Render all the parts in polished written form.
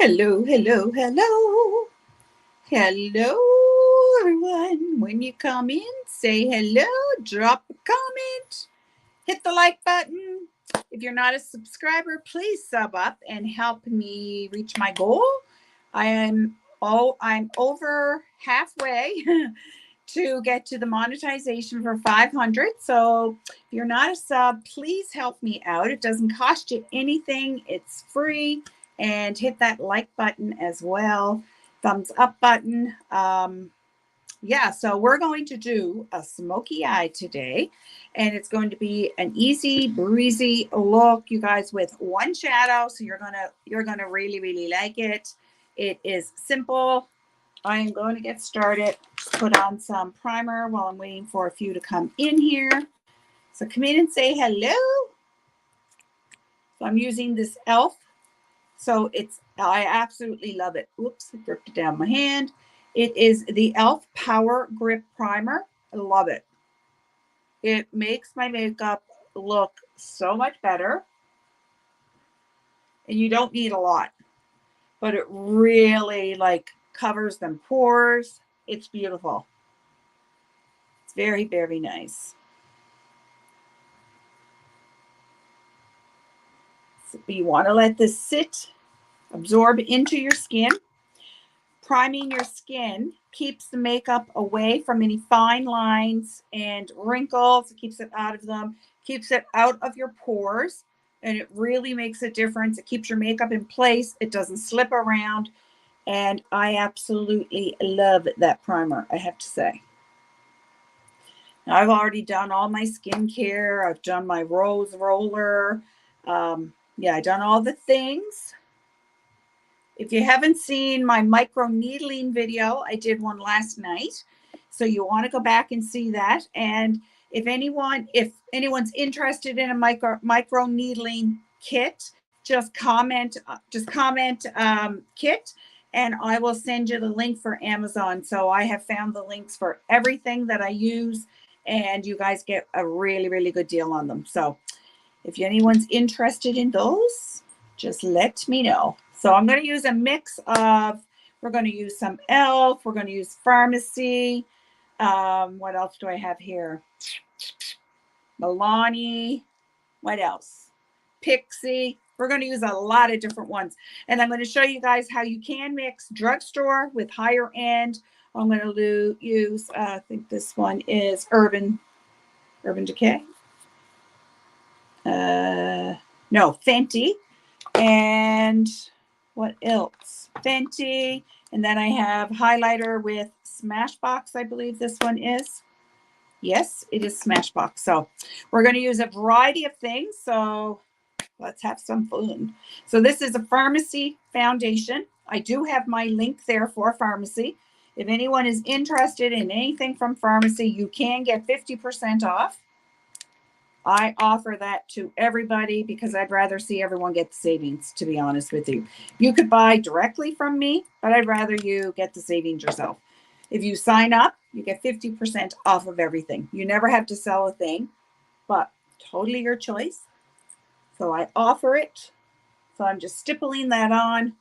Hello, hello, hello. Hello, everyone. When you come in, say hello, drop a comment, hit the like button. If you're not a subscriber, please sub up and help me reach my goal. I'm over halfway to get to the monetization for 500. So if you're not a sub, please help me out. It doesn't cost you anything. It's free. And hit that like button as well. Thumbs up button. Yeah, so we're going to do a smoky eye today, and it's going to be an easy breezy look, you guys, with one shadow. So you're gonna really like it. It is simple. I am going to get started. Put on some primer while I'm waiting for a few to come in here. So come in and say hello. So I'm using this e.l.f. So I absolutely love it. Oops, I dripped it down my hand. It is the e.l.f. Power Grip Primer. I love it. It makes my makeup look so much better. And you don't need a lot, but it really covers them pores. It's beautiful. It's very nice. So you want to let this sit, absorb into your skin. Priming your skin keeps the makeup away from any fine lines and wrinkles. It keeps it out of them, keeps it out of your pores, and it really makes a difference. It keeps your makeup in place. It doesn't slip around, and I absolutely love that primer, I have to say. Now, I've already done all my skincare. I've done my rose roller. Yeah, I've done all the things. If you haven't seen my micro needling video, I did one last night. So you want to go back and see that. And if anyone's interested in a micro needling kit, just comment kit, and I will send you the link for Amazon. So I have found the links for everything that I use, and you guys get a really good deal on them. So if anyone's interested in those, just let me know. So I'm going to use a mix of, we're going to use some e.l.f. We're going to use Pharmacy. What else do I have here? Milani. What else? Pixie. We're going to use a lot of different ones. And I'm going to show you guys how you can mix drugstore with higher end. I'm going to use, I think this one is Urban Decay. No, Fenty. And what else? Fenty. And then I have highlighter with Smashbox, I believe this one is. Yes, it is Smashbox. So we're going to use a variety of things. So let's have some fun. So this is a Pharmacy foundation. I do have my link there for Pharmacy. If anyone is interested in anything from Pharmacy, you can get 50% off. I offer that to everybody because I'd rather see everyone get the savings, to be honest with you. You could buy directly from me, but I'd rather you get the savings yourself. If you sign up, you get 50% off of everything. You never have to sell a thing, but totally your choice. So I offer it. So I'm just stippling that on.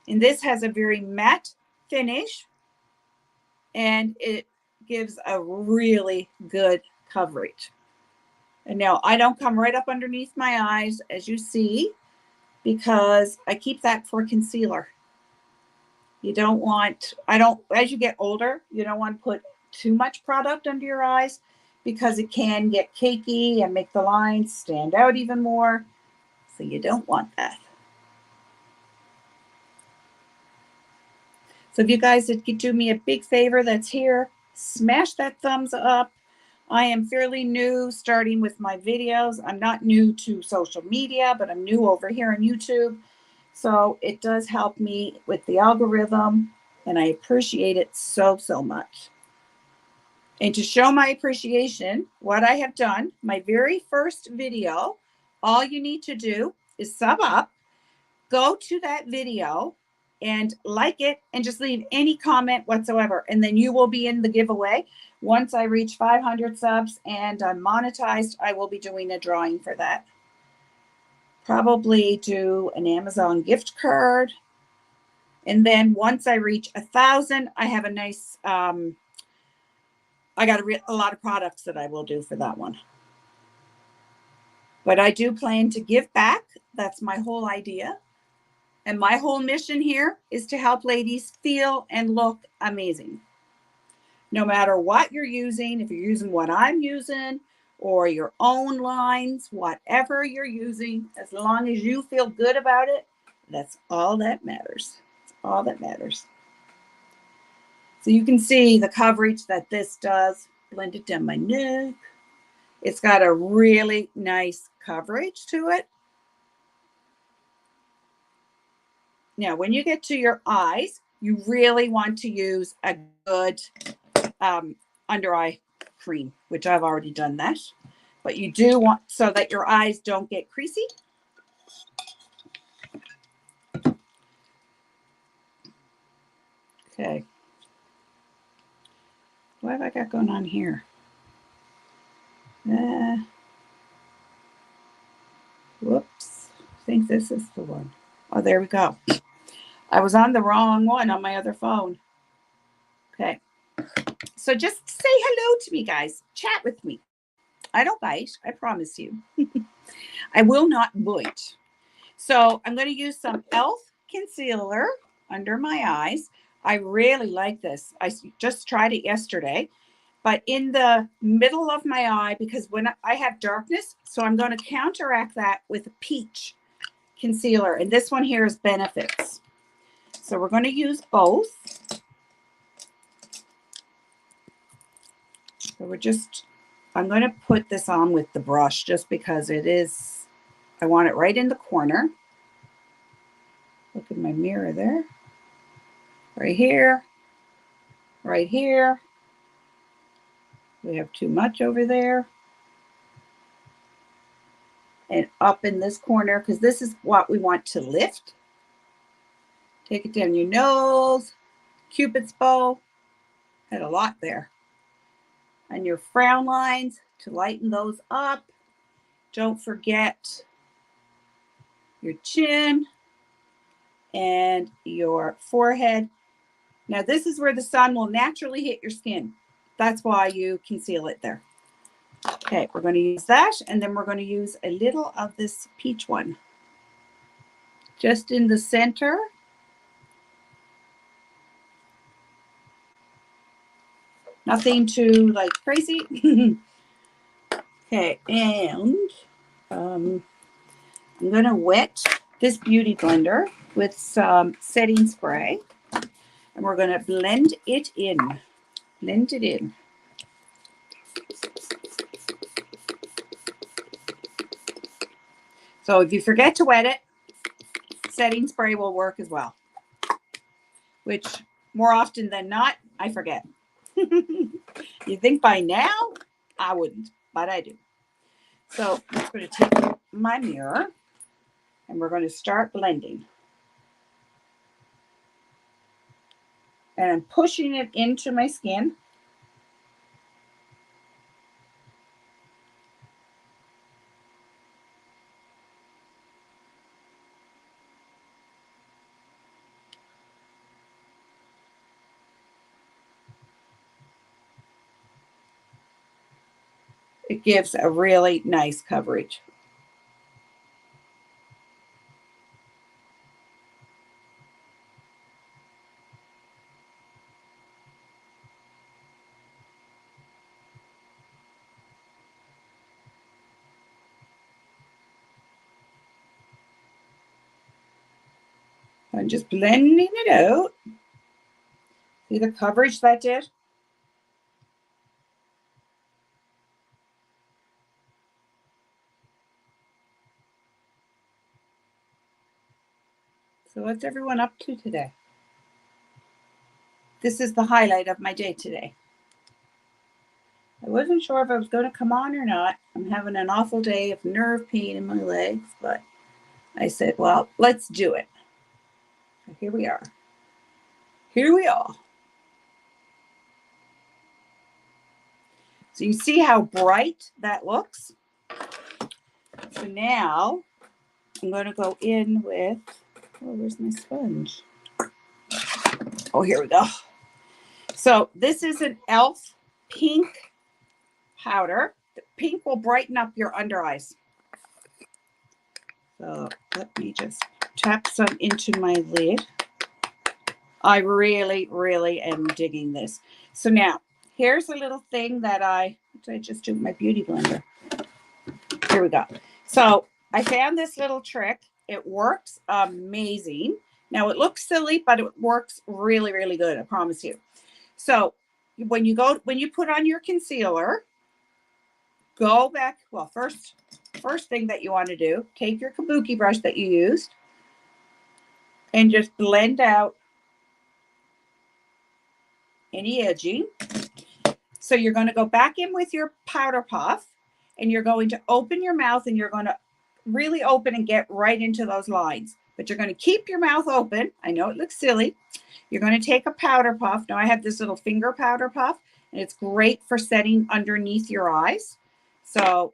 And this has a very matte finish, and it gives a really good coverage. And now I don't come right up underneath my eyes, as you see, because I keep that for concealer. You don't want, as you get older, you don't want to put too much product under your eyes because it can get cakey and make the lines stand out even more. So you don't want that. So if you guys would do me a big favor that's here, smash that thumbs up. I am fairly new starting with my videos. I'm not new to social media, but I'm new over here on YouTube. So it does help me with the algorithm, and I appreciate it so much. And to show my appreciation, what I have done, my very first video, all you need to do is sub up, go to that video and like it, and just leave any comment whatsoever. And then you will be in the giveaway. Once I reach 500 subs and I'm monetized, I will be doing a drawing for that. probably do an Amazon gift card. And then once I reach 1,000, I have a nice, I got a lot of products that I will do for that one. But I do plan to give back. That's my whole idea. And my whole mission here is to help ladies feel and look amazing. No matter what you're using, if you're using what I'm using or your own lines, whatever you're using, as long as you feel good about it, that's all that matters. It's all that matters. So you can see the coverage that this does. Blend it down my neck. It's got a really nice coverage to it. Now, when you get to your eyes, you really want to use a good under eye cream, which I've already done that. But you do want, so that your eyes don't get creasy. Okay. What have I got going on here? Whoops. I think this is the one. Oh, there we go. I was on the wrong one on my other phone. Okay. So just say hello to me, guys. Chat with me. I don't bite. I promise you. I will not bite. So I'm going to use some e.l.f. concealer under my eyes. I really like this. I just tried it yesterday. But in the middle of my eye, because when I have darkness, so I'm going to counteract that with a peach concealer. And this one here is Benefits. So we're going to use both. So I'm going to put this on with the brush just because I want it right in the corner. Look at my mirror there. Right here. Right here. We have too much over there. And up in this corner, because this is what we want to lift. Take it down your nose, Cupid's bow. Had a lot there. And your frown lines to lighten those up. Don't forget your chin and your forehead. Now this is where the sun will naturally hit your skin. That's why you conceal it there. Okay, we're going to use that, and then we're going to use a little of this peach one. Just in the center. Nothing too like crazy. Okay, and I'm going to wet this beauty blender with some setting spray, and we're going to blend it in. Blend it in. So if you forget to wet it, setting spray will work as well. Which more often than not, I forget. You think by now, I wouldn't, but I do. So I'm going to take my mirror and we're going to start blending. And I'm pushing it into my skin. It gives a really nice coverage. I'm just blending it out. See the coverage that did? So what's everyone up to today? This is the highlight of my day today. I wasn't sure if I was going to come on or not. I'm having an awful day of nerve pain in my legs, but I said, well, let's do it. So here we are. Here we are. So you see how bright that looks? So now I'm going to go in with, oh, where's my sponge? Oh, here we go. So this is an e.l.f. pink powder. The pink will brighten up your under eyes. So let me just tap some into my lid. I really, really am digging this. So now, here's a little thing that what did I just do with my beauty blender? Here we go. So I found this little trick. It works amazing. Now it looks silly, but it works really, really good. I promise you. So when you put on your concealer, go back. Well, first thing that you want to do, take your kabuki brush that you used and just blend out any edging. So you're going to go back in with your powder puff and you're going to open your mouth and you're going to really open and get right into those lines. But you're going to keep your mouth open. I know it looks silly. You're going to take a powder puff. Now I have this little finger powder puff and it's great for setting underneath your eyes. So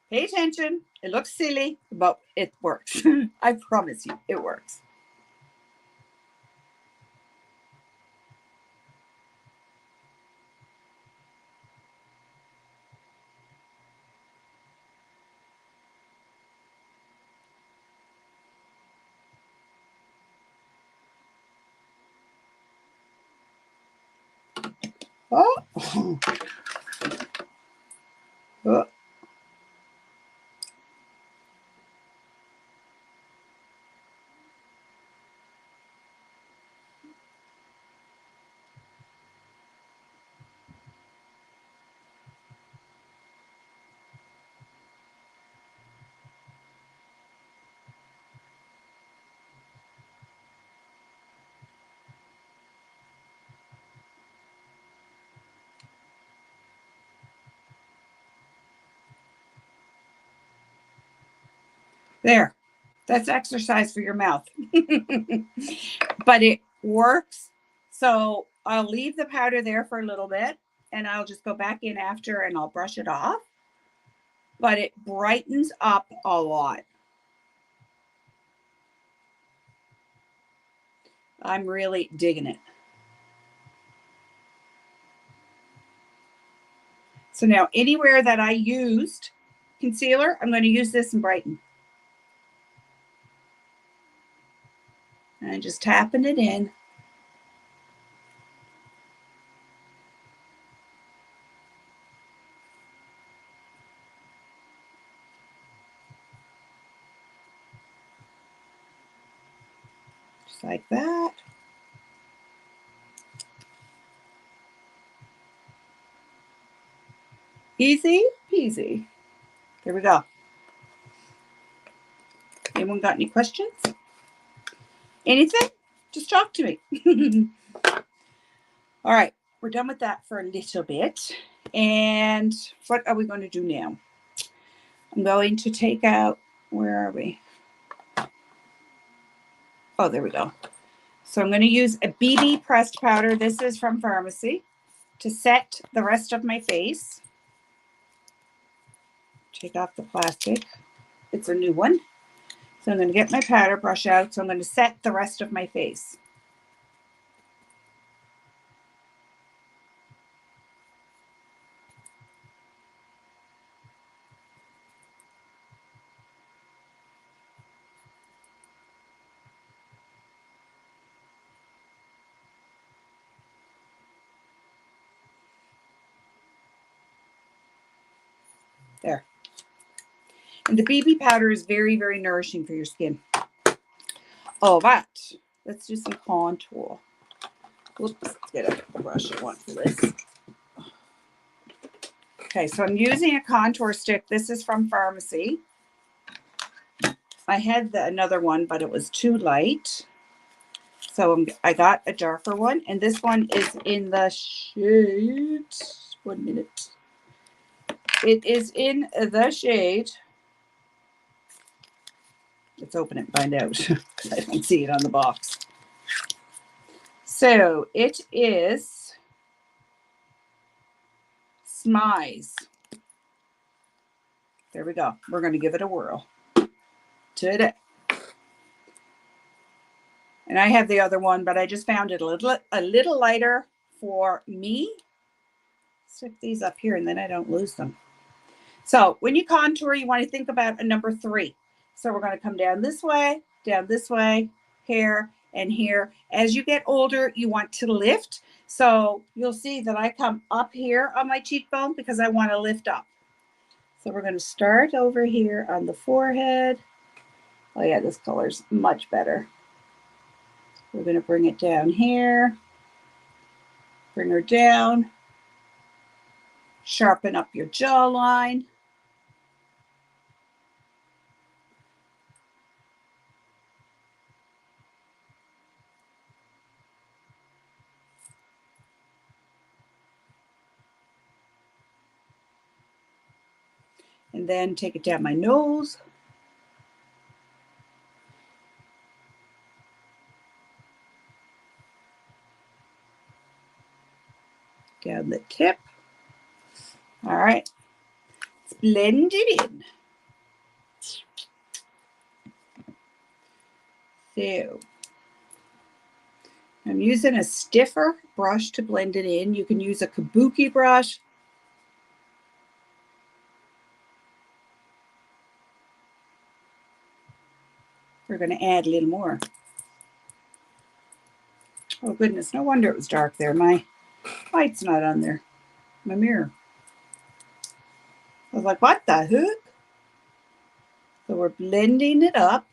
pay attention. It looks silly, but it works. I promise you, it works. Oh. Oh. There. That's exercise for your mouth. But it works. So I'll leave the powder there for a little bit and I'll just go back in after and I'll brush it off. But it brightens up a lot. I'm really digging it. So now anywhere that I used concealer, I'm going to use this and brighten. And just tapping it in. Just like that. Easy peasy. There we go. Anyone got any questions? Anything? Just talk to me. All right, we're done with that for a little bit. And what are we going to do now? I'm going to take out, where are we? Oh, there we go. So I'm going to use a BB pressed powder. This is from Pharmacy to set the rest of my face. Take off the plastic. It's a new one. So I'm going to get my powder brush out. So I'm going to set the rest of my face. There. And the BB powder is very, very nourishing for your skin. Oh, but let's do some contour. Whoops, let's get a brush I want for this. Okay, so I'm using a contour stick. This is from Pharmacy. I had another one, but it was too light. So I got a darker one, and this one is in the shade, 1 minute. It is in the shade, let's open it and find out. I don't see it on the box. So it is Smize. There we go. We're going to give it a whirl. today. And I have the other one, but I just found it a little lighter for me. Stick these up here and then I don't lose them. So when you contour, you want to think about a number 3. So we're going to come down this way, here, and here. As you get older, you want to lift. So you'll see that I come up here on my cheekbone because I want to lift up. So we're going to start over here on the forehead. Oh yeah, this color's much better. We're going to bring it down here. Bring her down. Sharpen up your jawline. And then take it down my nose. Down the tip. All right. Let's blend it in. So I'm using a stiffer brush to blend it in. You can use a kabuki brush. We're going to add a little more. Oh goodness, no wonder it was dark there. My light's not on there. My mirror. I was like, what the heck? So we're blending it up.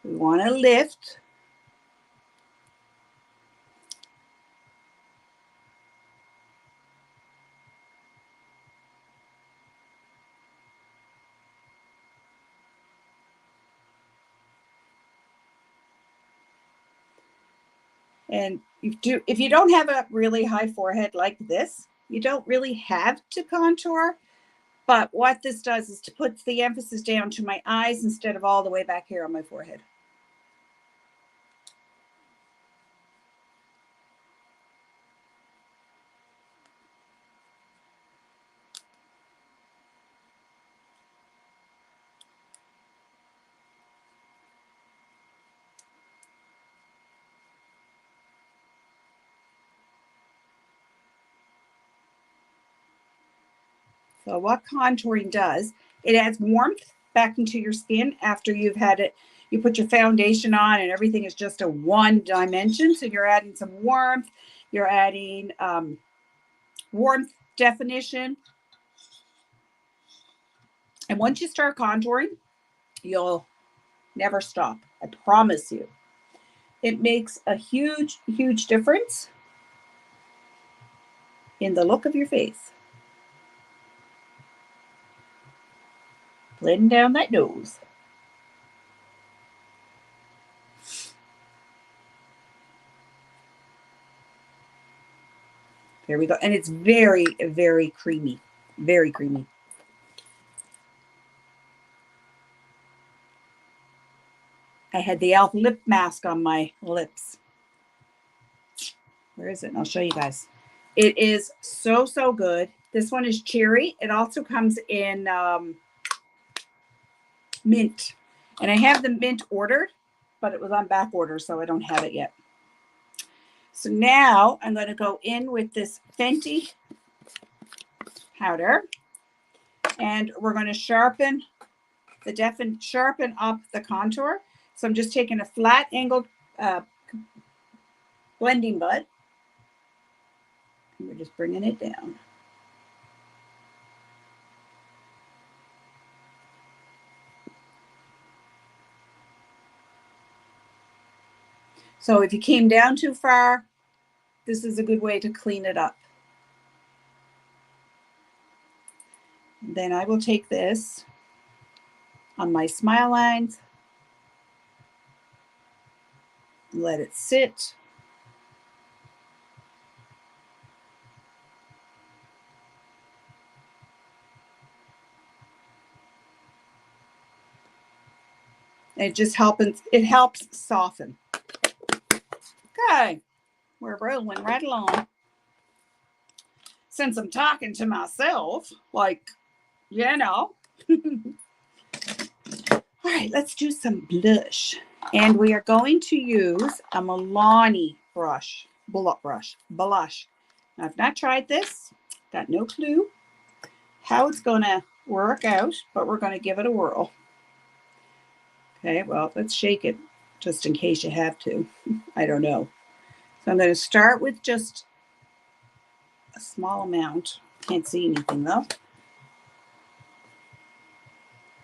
We want to lift. And if you don't have a really high forehead like this, you don't really have to contour. But what this does is to put the emphasis down to my eyes instead of all the way back here on my forehead. So what contouring does, it adds warmth back into your skin after you've had it. You put your foundation on and everything is just a one dimension. So you're adding some warmth. You're adding warmth, definition. And once you start contouring, you'll never stop. I promise you. It makes a huge, huge difference in the look of your face. Blend down that nose. There we go. And it's very, very creamy. Very creamy. I had the e.l.f. lip mask on my lips. Where is it? I'll show you guys. It is so, so good. This one is cherry. It also comes in mint. And I have the mint ordered, but it was on back order, so I don't have it yet. So now I'm going to go in with this Fenty powder. And we're going to sharpen up the contour. So I'm just taking a flat angled blending bud. And we're just bringing it down. So if you came down too far, this is a good way to clean it up. Then I will take this on my smile lines, let it sit. It just helps soften. Okay, we're rolling right along. Since I'm talking to myself, like, you know. right, let's do some blush. And we are going to use a Milani blush. Now, I've not tried this. Got no clue how it's going to work out, but we're going to give it a whirl. Okay, well, let's shake it just in case you have to. I don't know. So I'm going to start with just a small amount. Can't see anything though.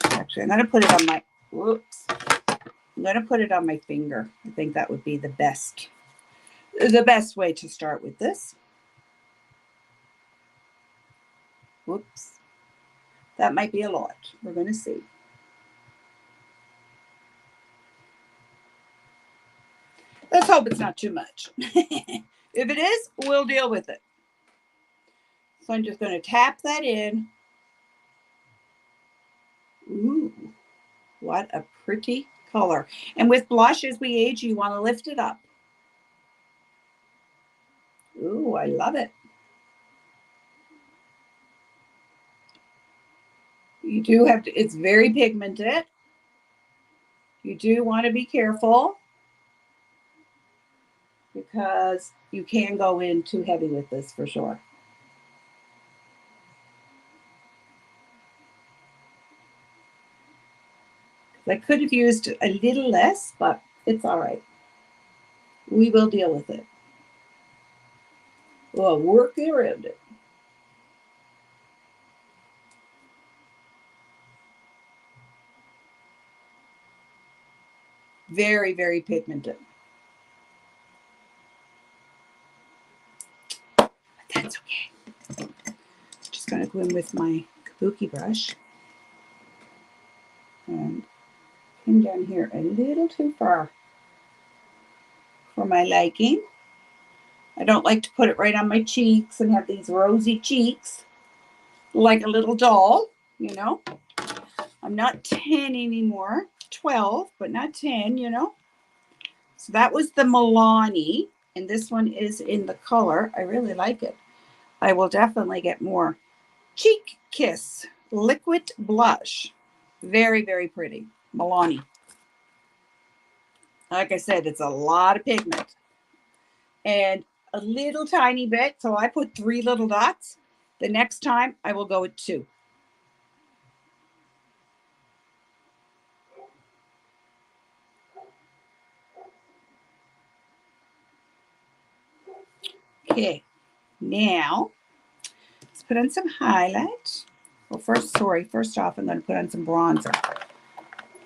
Actually, I'm going to put it on my, whoops. I'm going to put it on my finger. I think that would be the best way to start with this. Whoops. That might be a lot. We're going to see. Let's hope it's not too much. If it is, we'll deal with it. So I'm just going to tap that in. Ooh, what a pretty color. And with blush, as we age, you want to lift it up. Ooh, I love it. You do have to, it's very pigmented. You do want to be careful because you can go in too heavy with this for sure. I could have used a little less, but it's all right. We will deal with it. We'll work around it. Very, very pigmented. But that's okay. Just going to go in with my kabuki brush. And come down here a little too far for my liking. I don't like to put it right on my cheeks and have these rosy cheeks like a little doll, you know. I'm not 10 anymore, 12, but not 10, you know. So that was the Milani, and this one is in the color. I really like it. I will definitely get more. Cheek Kiss Liquid Blush. Very, very pretty. Milani. Like I said, it's a lot of pigment. And a little tiny bit. So I put 3 little dots. The next time I will go with 2. Okay, now let's put on some highlight. Well, first off, I'm going to put on some bronzer.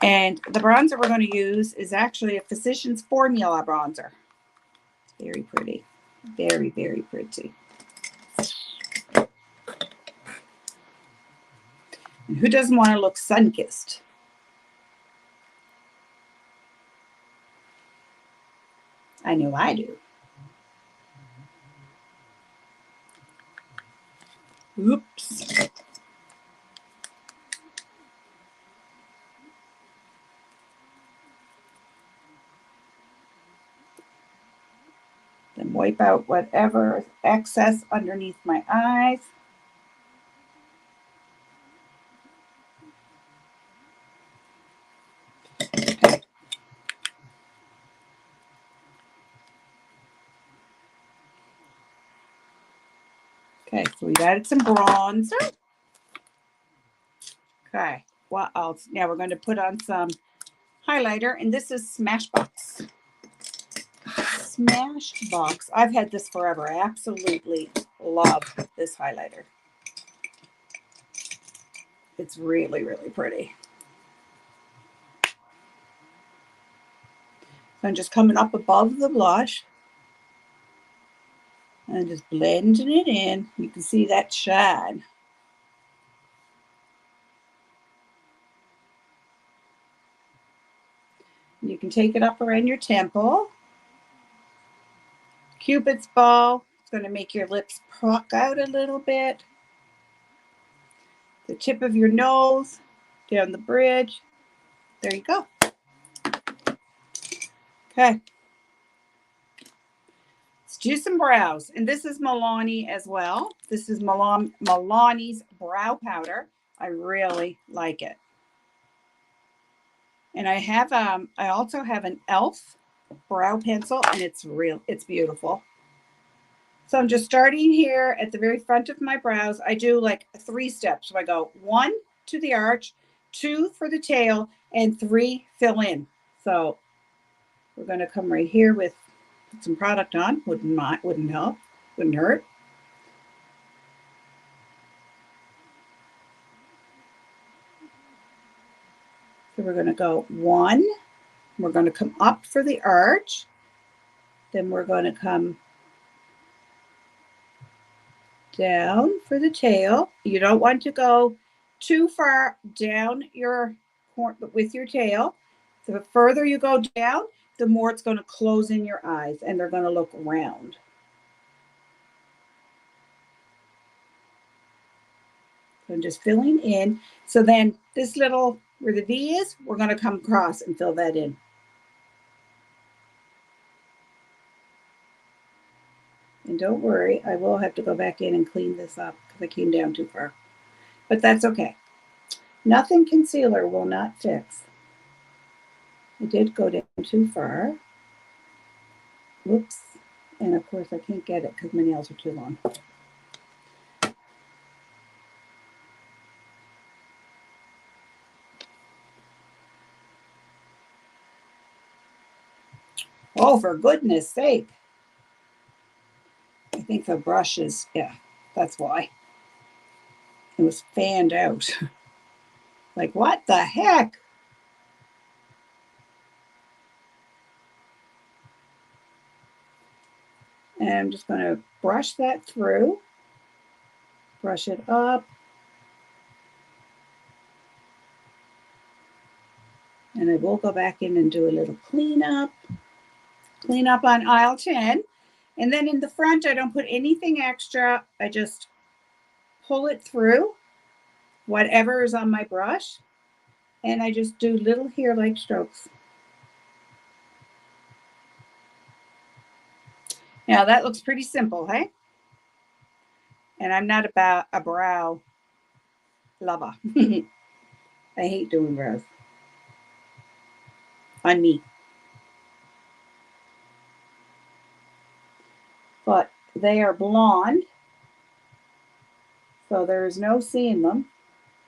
And the bronzer we're going to use is actually a Physicians Formula bronzer. Very pretty. Very, very pretty. And who doesn't want to look sun-kissed? I know I do. Oops. Then wipe out whatever excess underneath my eyes. Okay. Okay, so we've added some bronzer. Okay, what else? Now we're going to put on some highlighter, and this is Smashbox. Smashbox. I've had this forever. I absolutely love this highlighter. It's really, really pretty. So I'm just coming up above the blush and just blending it in. You can see that shine. You can take it up around your temple. Cupid's bow. It's going to make your lips puck out a little bit. The tip of your nose, down the bridge. There you go. Okay. Let's do some brows. And this is Milani as well. This is Milani's brow powder. I really like it. And I also have an e.l.f. brow pencil, and it's beautiful. So I'm just starting here at the very front of my brows. I do like 3 steps. So I go 1 to the arch, 2 for the tail, and 3 fill in. So we're going to come right here with put some product on. Wouldn't help, wouldn't hurt. So we're going to go 1. We're going to come up for the arch. Then we're going to come down for the tail. You don't want to go too far down your with your tail. So the further you go down, the more it's going to close in your eyes and they're going to look round. So I'm just filling in. So then this little, where the V is, we're going to come across and fill that in. And don't worry, I will have to go back in and clean this up because I came down too far. But that's okay. Nothing concealer will not fix. I did go down too far. Whoops. And of course I can't get it because my nails are too long. Oh, for goodness sake. I think the brush is, yeah, that's why. It was fanned out. Like, what the heck? And I'm just going to brush that through. Brush it up. And I will go back in and do a little cleanup. Clean up on aisle 10. And then in the front, I don't put anything extra. I just pull it through whatever is on my brush. And I just do little hair-like strokes. Now that looks pretty simple, hey? And I'm not about a brow lover. I hate doing brows on me. But they are blonde, so there's no seeing them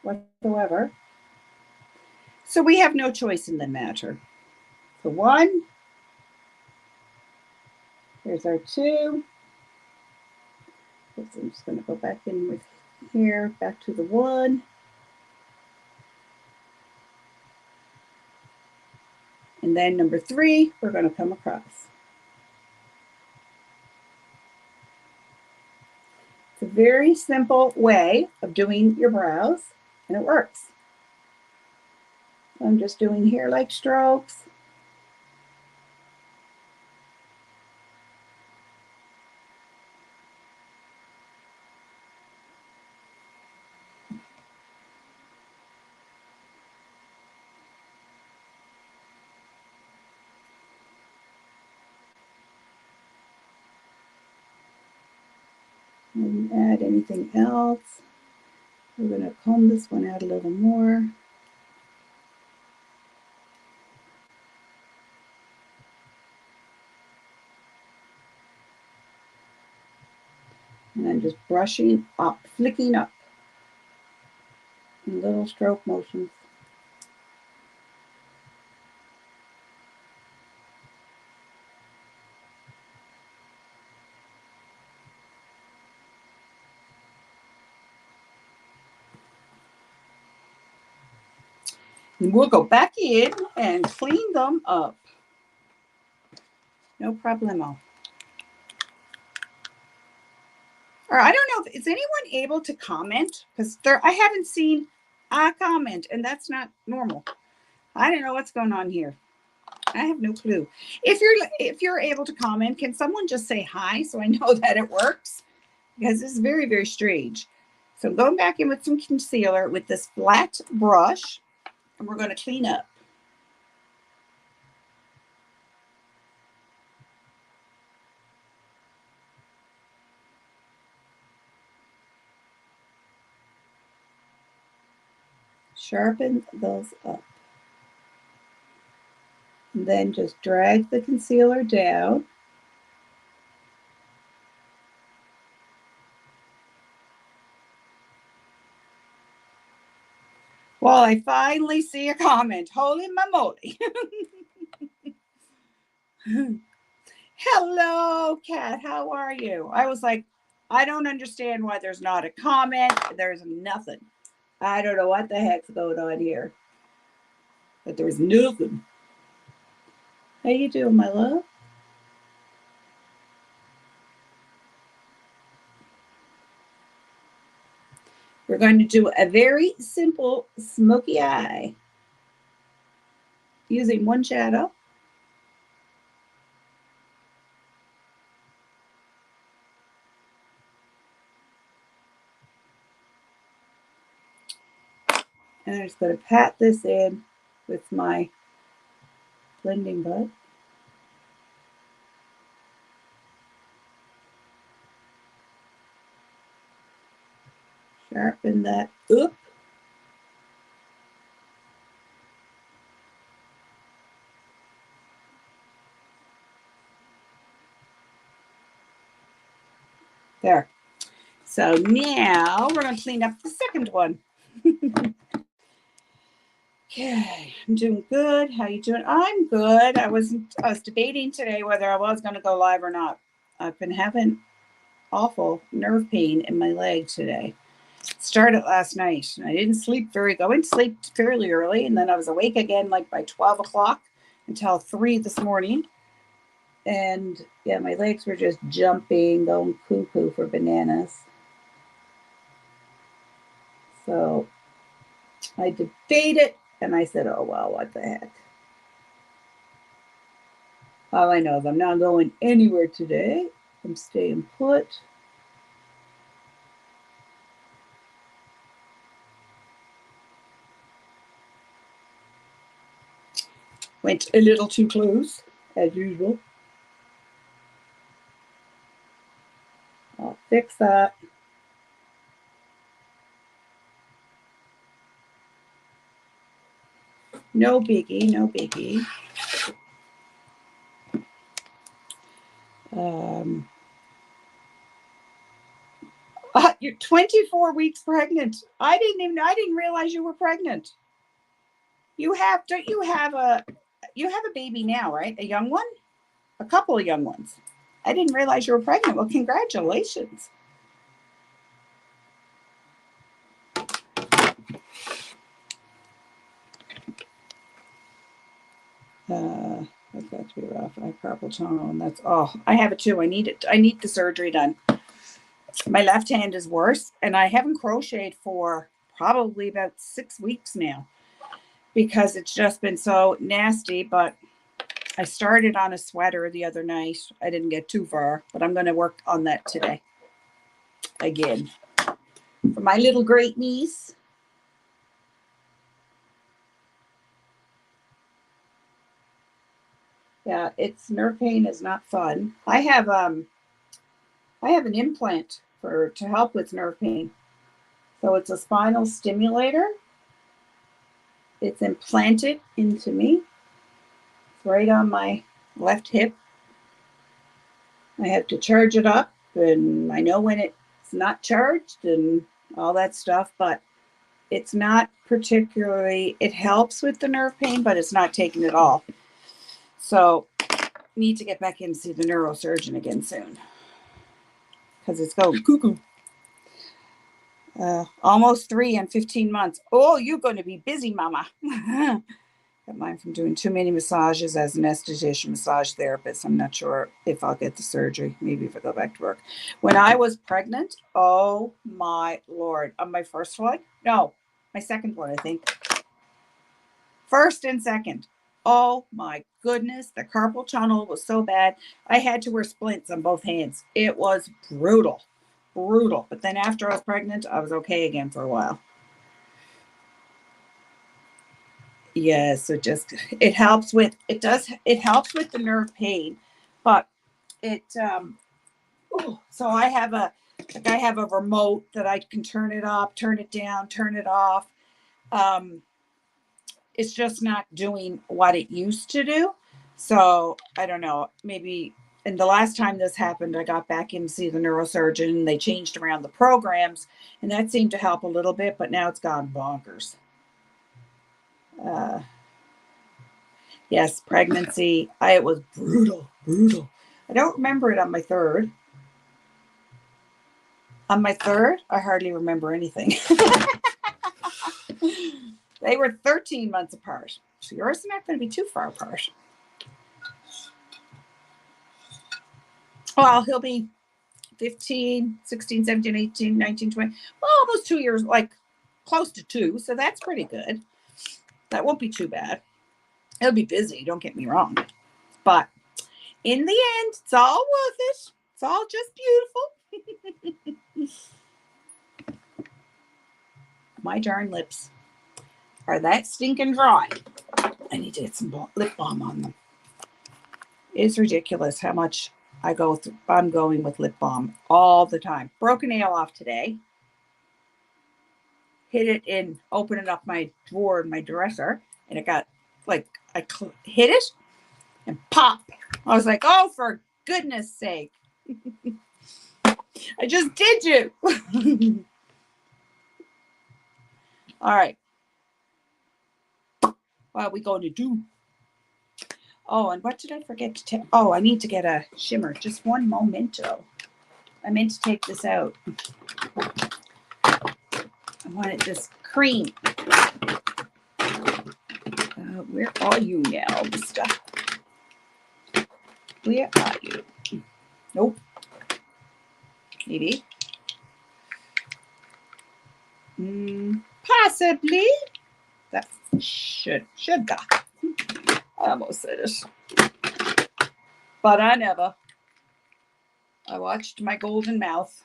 whatsoever. So we have no choice in the matter. So 1, there's our 2. Oops, I'm just going to go back in with here, back to the 1. And then number 3, we're going to come across. It's a very simple way of doing your brows, and it works. So I'm just doing hair-like strokes. And add anything else. We're going to comb this one out a little more. And I'm just brushing up, flicking up in little stroke motions. And we'll go back in and clean them up. No problemo. Or I don't know, is anyone able to comment? Because I haven't seen a comment, and that's not normal. I don't know what's going on here. I have no clue. If you're able to comment, can someone just say hi so I know that it works? Because this is very, very strange. So I'm going back in with some concealer with this flat brush, and we're going to clean up. Sharpen those up. And then just drag the concealer down. Well, I finally see a comment. Holy moly. Hello, Kat. How are you? I was like, I don't understand why there's not a comment. There's nothing. I don't know what the heck's going on here. But there's nothing. How you doing, my love? We're going to do a very simple smoky eye using one shadow. And I'm just going to pat this in with my blending bud. Sharpen that up. There. So now we're going to clean up the second one. Okay, I'm doing good. How you doing? I'm good. I was debating today whether I was going to go live or not. I've been having awful nerve pain in my leg today. Started last night, and I didn't sleep very good. I went to sleep fairly early, and then I was awake again like by 12 o'clock until 3 this morning. And yeah, my legs were just jumping, going cuckoo for bananas. So I debated, and I said, oh, well, what the heck. All I know is I'm not going anywhere today. I'm staying put. Went a little too close, as usual. I'll fix that. No biggie, no biggie. You're 24 weeks pregnant. I didn't realize you were pregnant. Don't you have a baby now, right? A young one? A couple of young ones. I didn't realize you were pregnant. Well, congratulations. That's got to be rough. I have carpal tunnel, and that's I have it too. I need it. I need the surgery done. My left hand is worse, and I haven't crocheted for probably about 6 weeks now because it's just been so nasty. But I started on a sweater the other night. I didn't get too far, but I'm going to work on that today again for my little great niece. Yeah, it's nerve pain is not fun. I have an implant to help with nerve pain. So it's a spinal stimulator. It's implanted into me. It's right on my left hip. I have to charge it up, and I know when it's not charged and all that stuff, but it's not particularly, it helps with the nerve pain, but it's not taking it all. So need to get back in and see the neurosurgeon again soon because it's going cuckoo. Almost 3 and 15 months. Oh, you're going to be busy, mama. Got mine from doing too many massages as an esthetician massage therapist. I'm not sure if I'll get the surgery. Maybe if I go back to work. When I was pregnant, oh my Lord, on my first one? No, my second one, I think. First and second. Oh my goodness, the carpal tunnel was so bad. I had to wear splints on both hands. It was brutal, brutal. But then after I was pregnant, I was okay again for a while. Yes, it helps with the nerve pain, but it so I have a remote that I can turn it up, turn it down, turn it off. It's just not doing what it used to do. So I don't know, maybe. And the last time this happened, I got back in to see the neurosurgeon. They changed around the programs, and that seemed to help a little bit, but now it's gone bonkers. Yes, pregnancy. It was brutal, brutal. I don't remember it on my third. On my third, I hardly remember anything. They were 13 months apart. So yours is not going to be too far apart. Well, he'll be 15, 16, 17, 18, 19, 20. Well, almost 2 years, like close to 2. So that's pretty good. That won't be too bad. He'll be busy, don't get me wrong. But in the end, it's all worth it. It's all just beautiful. My darn lips are that stinking dry. I need to get some lip balm on them. It's ridiculous how much I go through. I'm going with lip balm all the time. Broke a nail off today. Hit it in, opening up my drawer in my dresser, and it got like, I hit it and pop. I was like, oh, for goodness sake. I just did you. All right. What are we going to do? Oh, and what did I forget to tell? Oh, I need to get a shimmer. Just one momento. I meant to take this out. I wanted this cream. Where are you now, mister? Where are you? Nope. Maybe. Possibly. That's sugar. I almost said it. But I never. I watched my golden mouth.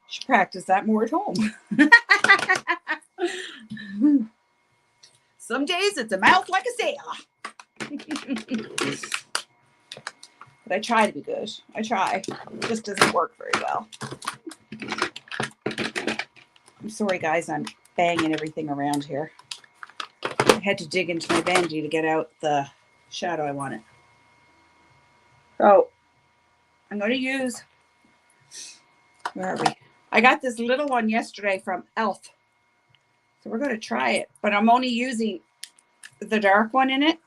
Should practice that more at home. Some days it's a mouth like a sailor. But I try to be good. I try. It just doesn't work very well. I'm sorry, guys. I'm banging everything around here. I had to dig into my vanity to get out the shadow I wanted. So I'm going to use, where are we? I got this little one yesterday from Elf. So we're going to try it. But I'm only using the dark one in it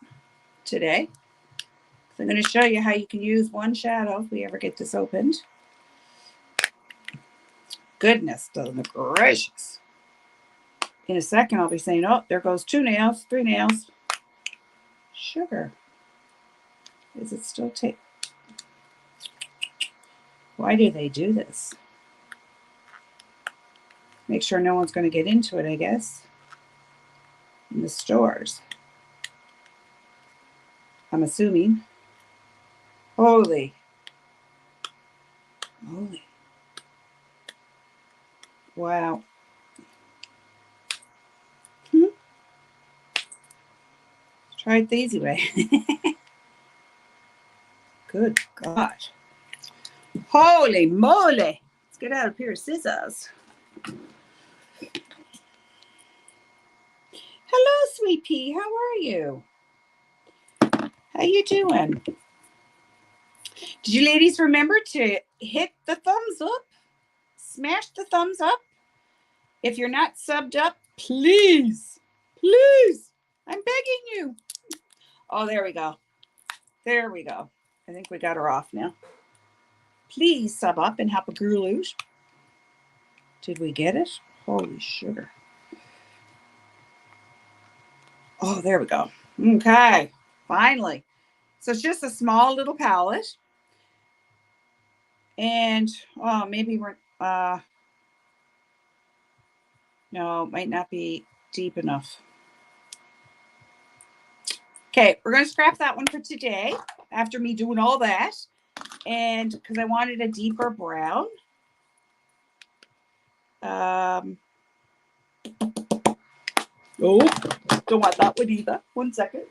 today. So I'm going to show you how you can use one shadow if we ever get this opened. Goodness, gracious. In a second, I'll be saying, oh, there goes 2 nails, 3 nails. Sugar. Is it still tape? Why do they do this? Make sure no one's going to get into it, I guess. In the stores. I'm assuming. Holy. Holy. Wow. Try it the easy way. Good God. Holy moly. Let's get out a pair of scissors. Hello, sweet pea. How are you? How you doing? Did you ladies remember to hit the thumbs up? Smash the thumbs up. If you're not subbed up, please, please, I'm begging you. Oh, there we go. There we go. I think we got her off now. Please sub up and help a girl out. Did we get it? Holy sugar. Oh, there we go. Okay, finally. So it's just a small little palette. And, oh, maybe we're, no, it might not be deep enough. Okay, we're going to scrap that one for today after me doing all that. And because I wanted a deeper brown. Oh, don't want that one either. 1 second.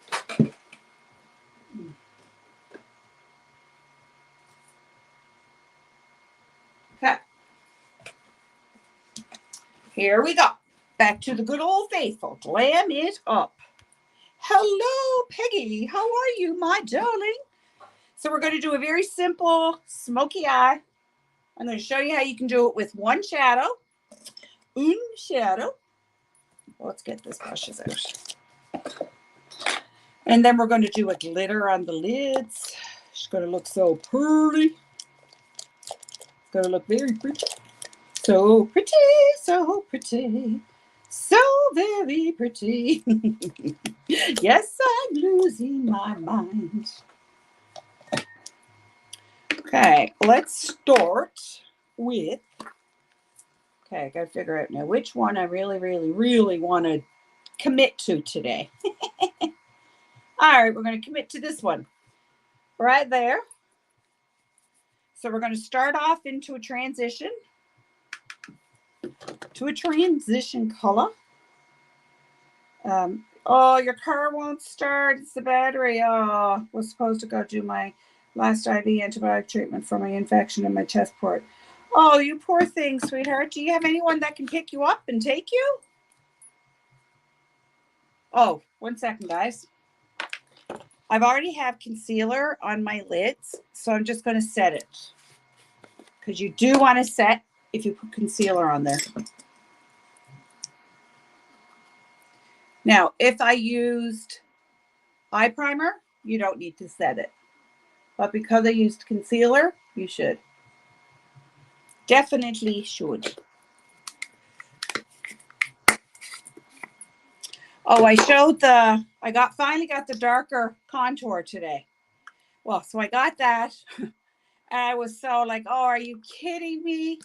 Okay. Here we go. back to the good old faithful. Glam it up. Hello, Peggy. How are you, my darling? So we're going to do a very simple smoky eye. I'm going to show you how you can do it with one shadow. Un shadow. Let's get this brushes out. And then we're going to do a glitter on the lids. It's going to look so pretty. It's going to look very pretty. So pretty, so pretty. So very pretty. Yes, I'm losing my mind. Okay, let's start with, okay, I got to figure out now which one I really want to commit to today. All right, we're going to commit to this one right there. So we're going to start off into a transition color. Oh, your car won't start. It's the battery. Oh, was supposed to go do my last IV antibiotic treatment for my infection in my chest port. Oh, you poor thing, sweetheart. Do you have anyone that can pick you up and take you? Oh, 1 second, guys. I've already have concealer on my lids, so I'm just going to set it. Because you do want to set if you put concealer on there. Now, if I used eye primer, you don't need to set it. But because I used concealer, you should. Definitely should. Oh, I showed finally got the darker contour today. Well, so I got that. And I was so like, oh, are you kidding me?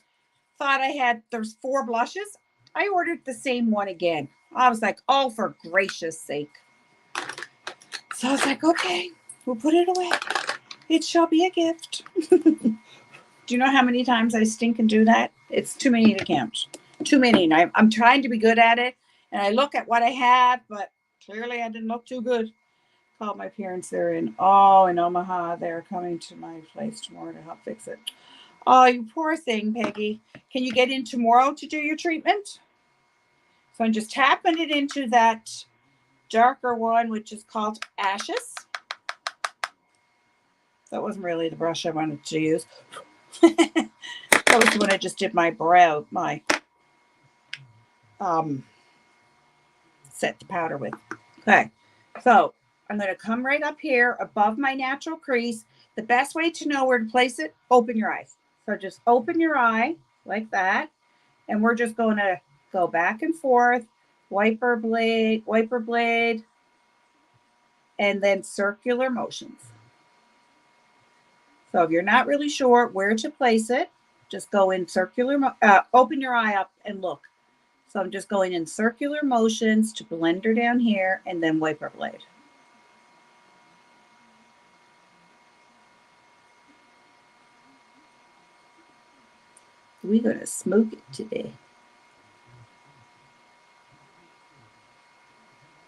There's 4 blushes. I ordered the same one again. I was like, oh, for gracious sake. So I was like, okay, we'll put it away. It shall be a gift. Do you know how many times I stink and do that? It's too many to count. Too many. And I'm trying to be good at it. And I look at what I have, but clearly I didn't look too good. Called my parents. They're in Omaha. They're coming to my place tomorrow to help fix it. Oh, you poor thing, Peggy. Can you get in tomorrow to do your treatment? So I'm just tapping it into that darker one, which is called Ashes. That wasn't really the brush I wanted to use. That was the one I just did my brow, set the powder with. Okay, so I'm going to come right up here above my natural crease. The best way to know where to place it, open your eyes. So just open your eye like that. And we're just going to go back and forth, wiper blade, and then circular motions. So if you're not really sure where to place it, just go in open your eye up and look. So I'm just going in circular motions to blender down here and then wiper blade. We're going to smoke it today.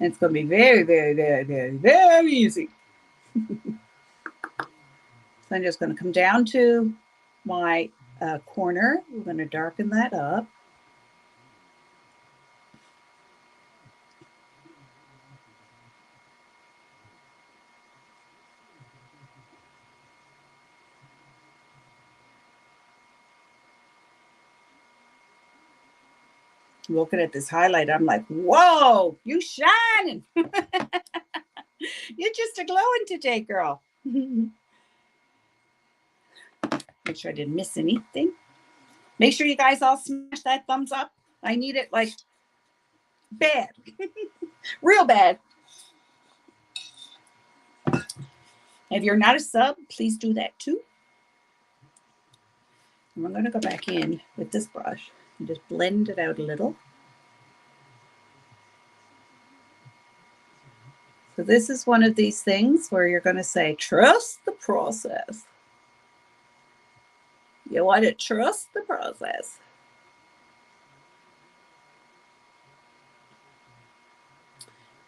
And it's going to be very, very, very, very, very easy. So I'm just going to come down to my corner. We're going to darken that up. Looking at this highlight, I'm like, whoa, you shining. You're just a glowing today, girl. Make sure I didn't miss anything. Make sure you guys all smash that thumbs up. I need it like bad. Real bad. If you're not a sub, please do that too. And I'm going to go back in with this brush and just blend it out a little. So this is one of these things where you're going to say, trust the process. You want to trust the process.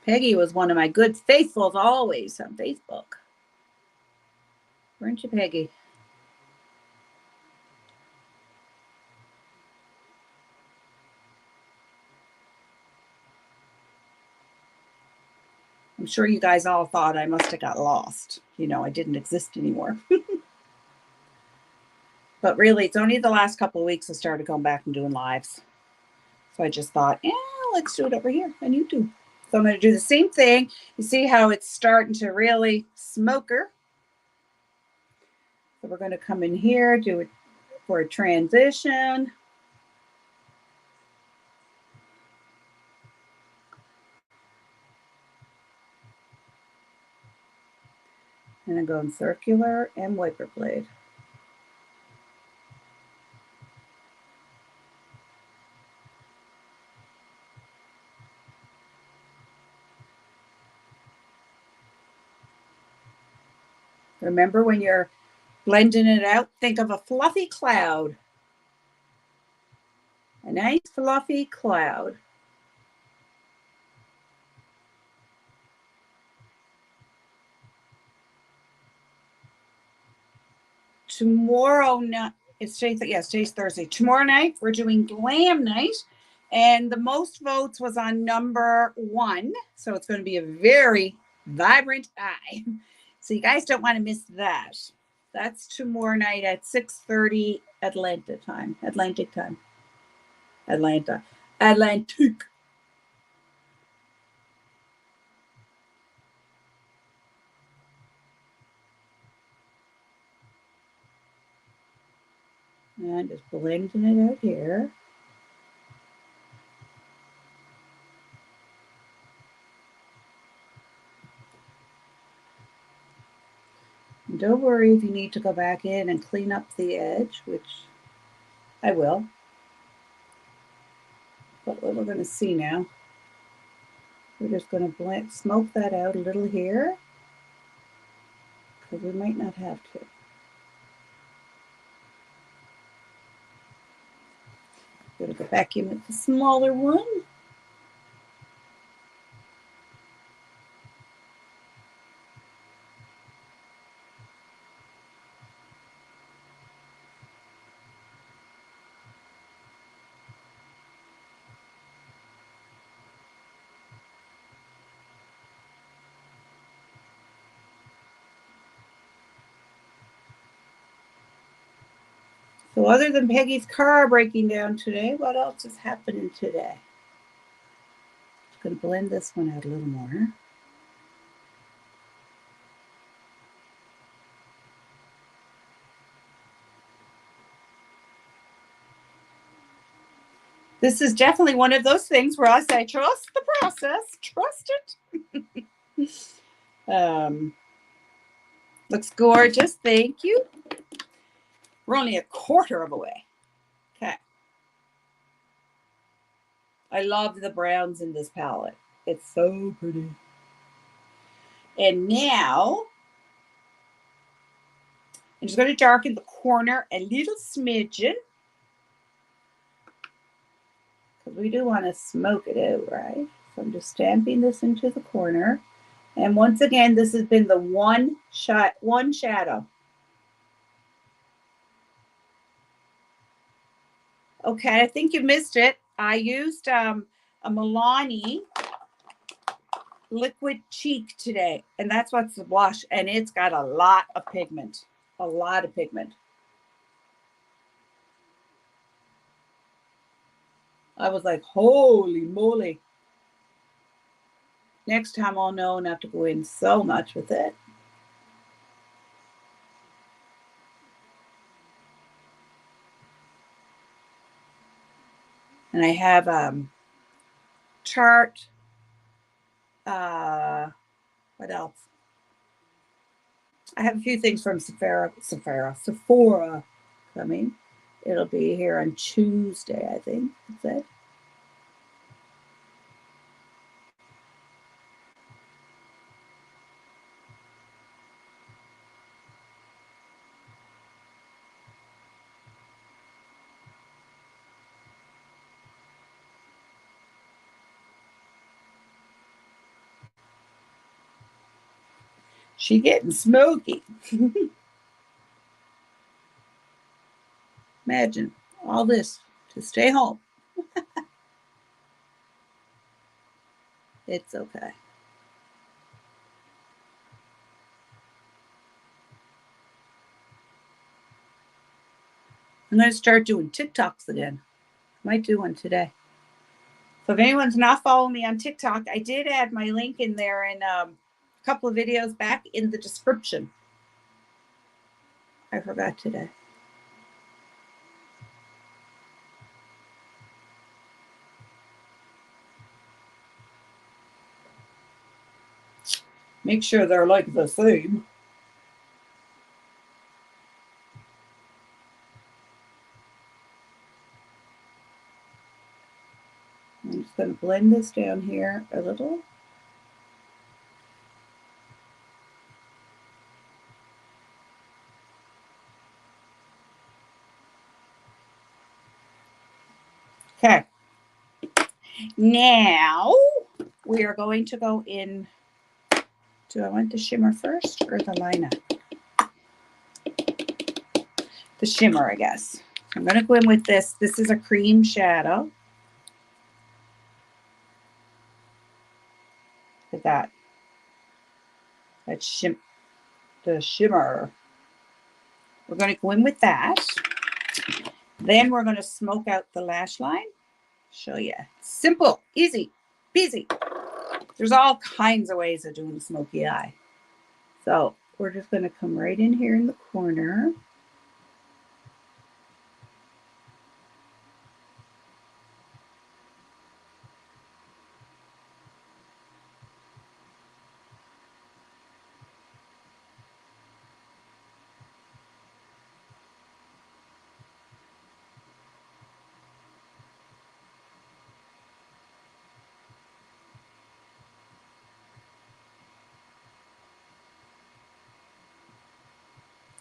Peggy was one of my good faithfuls always on Facebook. Weren't you, Peggy? I'm sure you guys all thought I must have got lost. You know, I didn't exist anymore. But really, it's only the last couple of weeks I started going back and doing lives. So I just thought, yeah, let's do it over here on YouTube. So I'm going to do the same thing. You see how it's starting to really smoker. So we're going to come in here, do it for a transition. And then go in circular and wiper blade. Remember, when you're blending it out, think of a fluffy cloud. A nice fluffy cloud. Tomorrow night, today's Thursday. Tomorrow night, we're doing glam night. And the most votes was on number 1. So it's going to be a very vibrant eye. So you guys don't want to miss that. That's tomorrow night at 6:30 Atlantic time. Atlantic. And just blending it out here. And don't worry if you need to go back in and clean up the edge, which I will. But what we're going to see now, we're just going to smoke that out a little here, because we might not have to. Going to go back in with the smaller one. So other than Peggy's car breaking down today, what else is happening today? Just going to blend this one out a little more. This is definitely one of those things where I say, trust the process, trust it. Looks gorgeous, thank you. We're only a quarter of a way. Okay. I love the browns in this palette. It's so pretty. And now, I'm just going to darken the corner a little smidgen, because we do want to smoke it out, right? So I'm just stamping this into the corner. And once again, this has been the one shadow. Okay, I think you missed it. I used a Milani liquid cheek today, and that's what's the blush, and it's got a lot of pigment. A lot of pigment. I was like, holy moly. Next time I'll know not to go in so much with it. And I have Chart. What else? I have a few things from Sephora coming. It'll be here on Tuesday, I think. That's it. She getting smoky. Imagine all this to stay home. It's okay. I'm going to start doing TikToks again. Might do one today. So if anyone's not following me on TikTok, I did add my link in there in a couple of videos back in the description. I forgot today. Make sure they're like the same. I'm just going to blend this down here a little. Okay. Now we are going to go in. Do I want the shimmer first or the liner? The shimmer, I guess. I'm going to go in with this. This is a cream shadow. Look at that. That's the shimmer. We're going to go in with that. Then we're going to smoke out the lash line. Show you. Simple, easy, peasy. There's all kinds of ways of doing smoky eye. So we're just going to come right in here in the corner.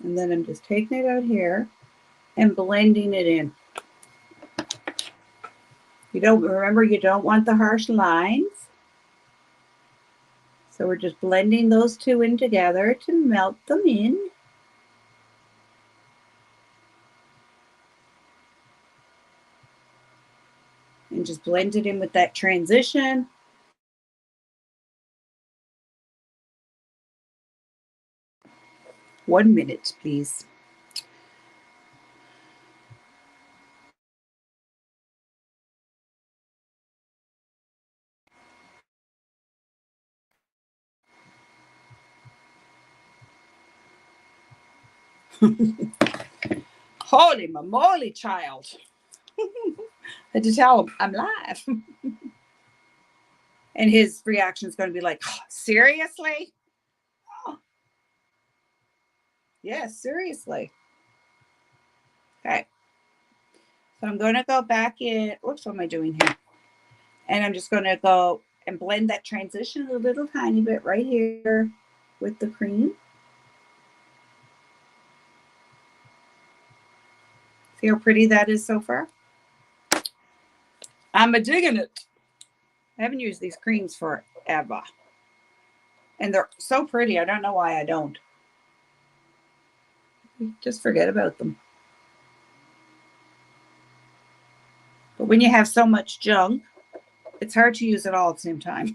And then I'm just taking it out here and blending it in. You don't want the harsh lines. So we're just blending those two in together to melt them in. And just blend it in with that transition. One minute, please. Holy moly, child. I had to tell him I'm live. And his reaction is going to be like, oh, seriously? Oh. Yes, seriously. Okay. So I'm going to go back in. Whoops, what am I doing here? And I'm just going to go and blend that transition a little tiny bit right here with the cream. See how pretty that is so far? I'm digging it. I haven't used these creams forever. And they're so pretty. I don't know why I don't. Just forget about them. But when you have so much junk, it's hard to use it all at the same time.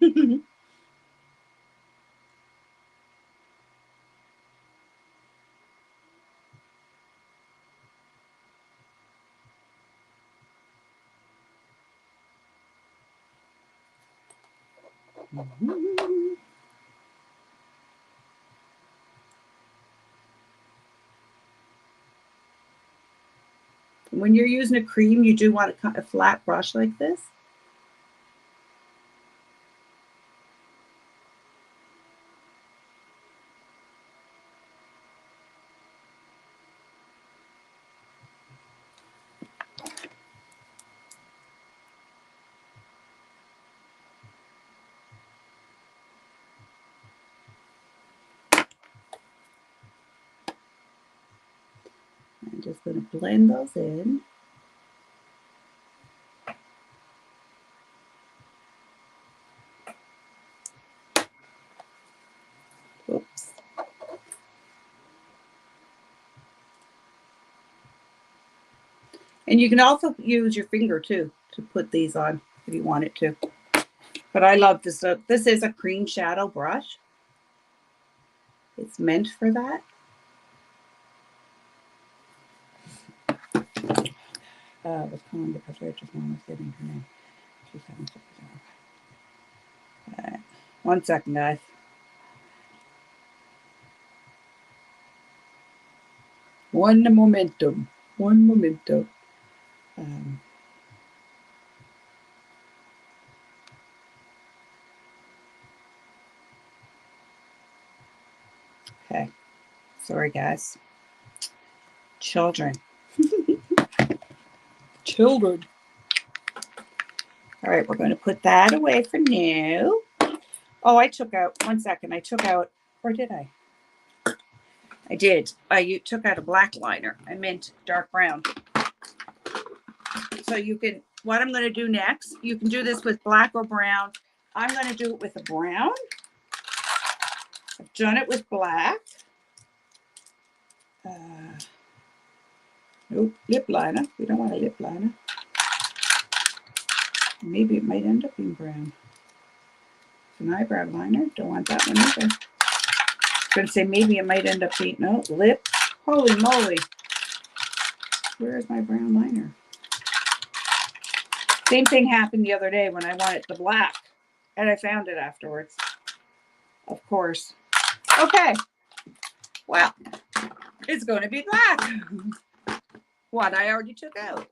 When you're using a cream, you do want a flat brush like this. I'm just going to blend those in. Oops. And you can also use your finger too to put these on if you want it to. But I love this. This is a cream shadow brush. It's meant for that. was calling because Rachel's mom was getting her name. She's having something. All right. 1 second, guys. One momentum. One momento. Okay. Sorry, guys. Children. Children. All right, we're going to put that away for now. Oh, I took out, 1 second. I took out, or did I? I did. I took out a black liner. I meant dark brown. So you can, what I'm going to do next, you can do this with black or brown. I'm going to do it with a brown. I've done it with black. Nope, lip liner. We don't want a lip liner. Maybe it might end up being brown. It's an eyebrow liner. Don't want that one either. I was going to say maybe it might end up being, no, lip. Holy moly. Where is my brown liner? Same thing happened the other day when I wanted the black. And I found it afterwards. Of course. Okay. Well, it's going to be black. What I already took out.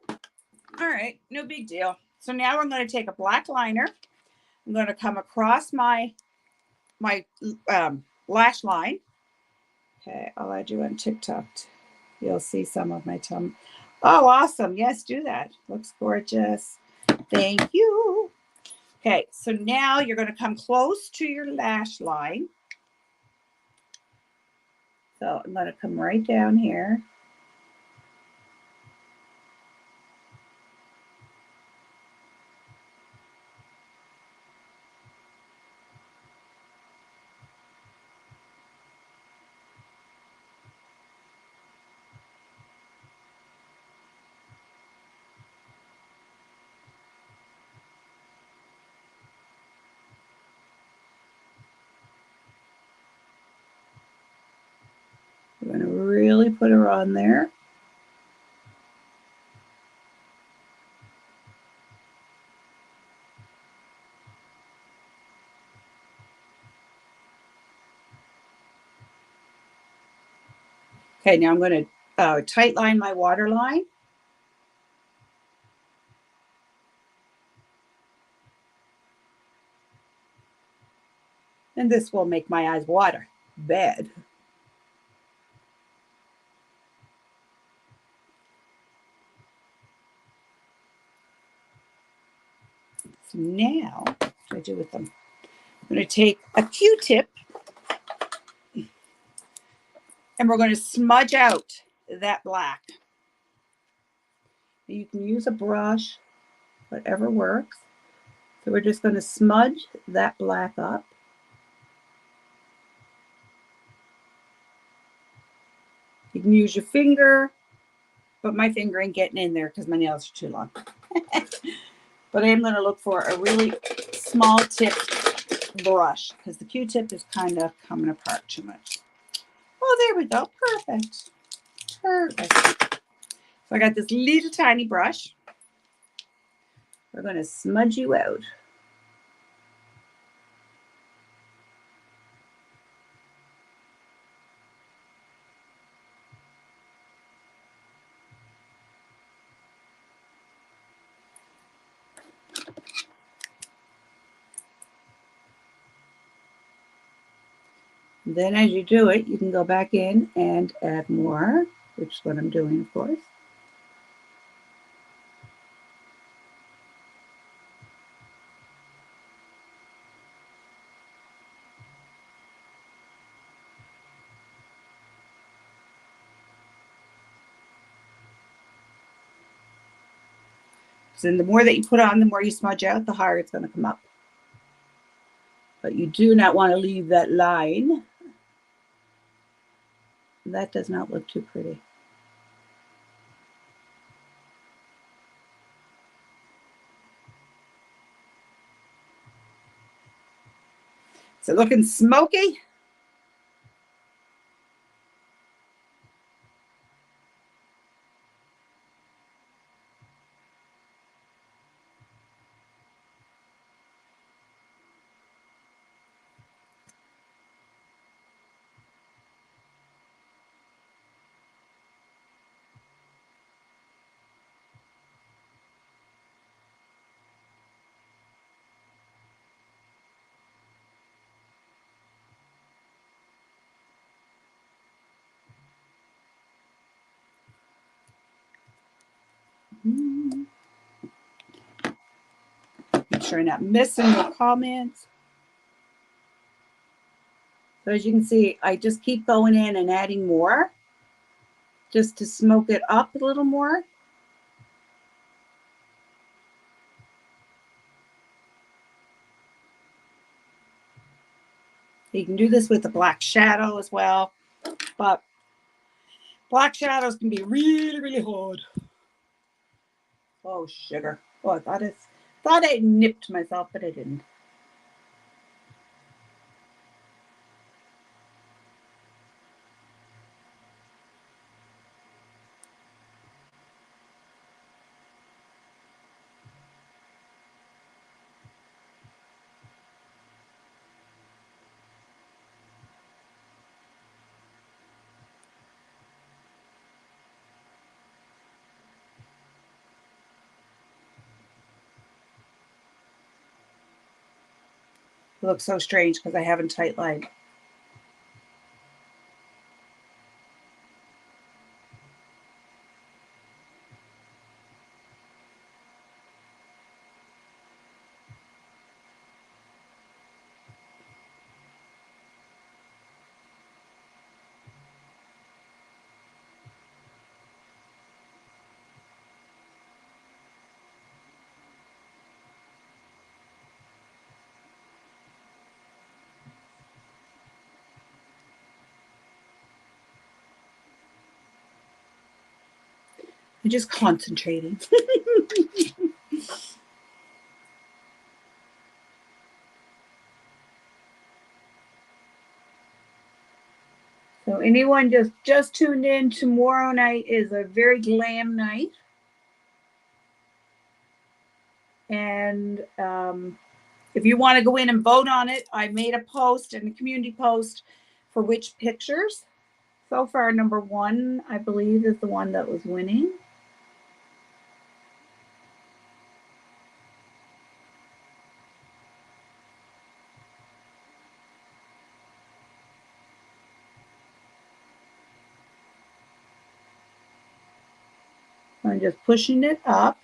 All right. No big deal. So now I'm going to take a black liner. I'm going to come across my lash line. Okay. I'll add you on TikTok. You'll see some of my tongue. Oh, awesome. Yes, do that. Looks gorgeous. Thank you. Okay, so now you're going to come close to your lash line. So I'm going to come right down here. We're going to really put her on there. Okay, now I'm going to tight line my waterline. And this will make my eyes water. Bad. So now, what do I do with them? I'm going to take a Q-tip and we're going to smudge out that black. You can use a brush, whatever works. So we're just going to smudge that black up. You can use your finger, but my finger ain't getting in there because my nails are too long. But I am going to look for a really small tip brush because the Q-tip is kind of coming apart too much. Oh, there we go. Perfect. Perfect. So I got this little tiny brush. We're going to smudge you out. Then as you do it, you can go back in and add more, which is what I'm doing, of course. So the more that you put on, the more you smudge out, the higher it's going to come up. But you do not want to leave that line. That does not look too pretty. Is it looking smoky? Make sure I'm not missing the comments. So as you can see, I just keep going in and adding more just to smoke it up a little more. You can do this with a black shadow as well, but black shadows can be really, really hard. Oh, sugar. Oh, I thought I nipped myself, but I didn't. It looks so strange because I haven't tight lined. I'm just concentrating. So anyone just tuned in, tomorrow night is a very glam night. And if you want to go in and vote on it, I made a post and a community post for which pictures. So far, number 1, I believe, is the one that was winning. I'm just pushing it up.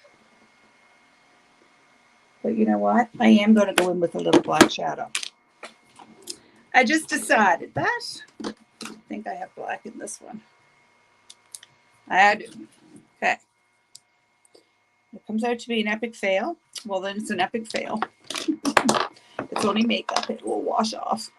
But you know what? I am going to go in with a little black shadow. I just decided that. I think I have black in this one. I do. Okay. It comes out to be an epic fail. Well, then it's an epic fail. It's only makeup. It will wash off.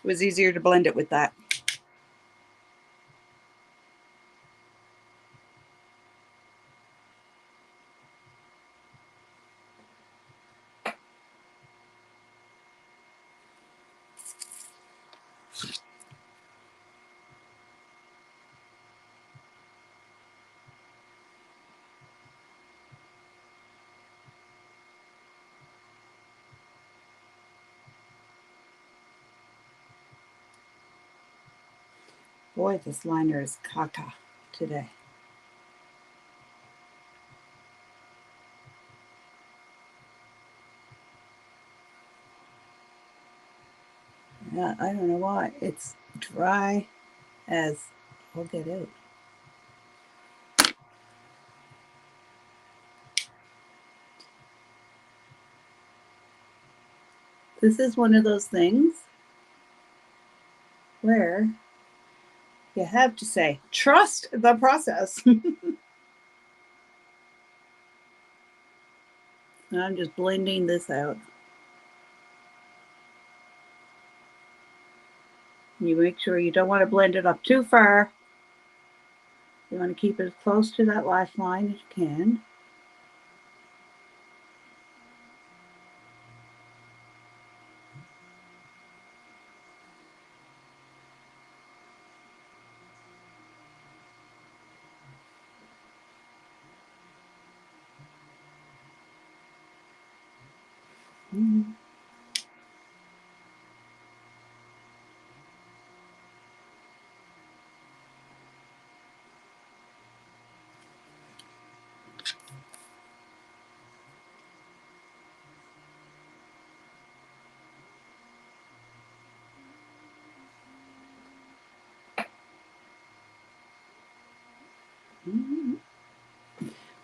It was easier to blend it with that. Boy, this liner is caca today. Yeah, I don't know why. It's dry as I'll get out. This is one of those things where you have to say, trust the process. I'm just blending this out. You make sure you don't want to blend it up too far. You want to keep it as close to that lash line as you can.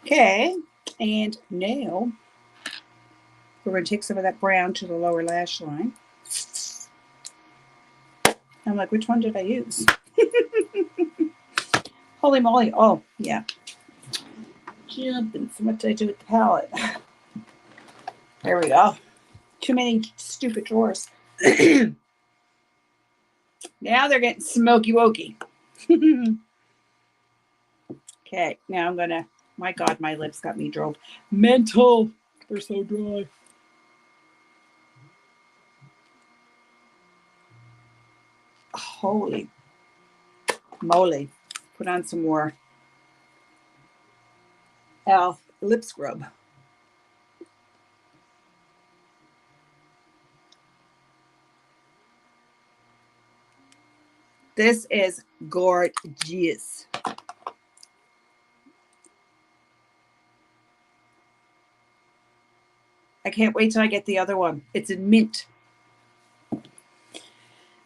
Okay, and now we're going to take some of that brown to the lower lash line. I'm like, which one did I use? Holy moly. Oh, yeah. Jumping. So what did I do with the palette? There we go. Too many stupid drawers. Now they're getting smoky wokey. Okay, now I'm going to, my God, my lips got me drove mental. They're so dry. Holy moly. Put on some more Elf lip scrub. This is gorgeous. I can't wait till I get the other one. It's in mint.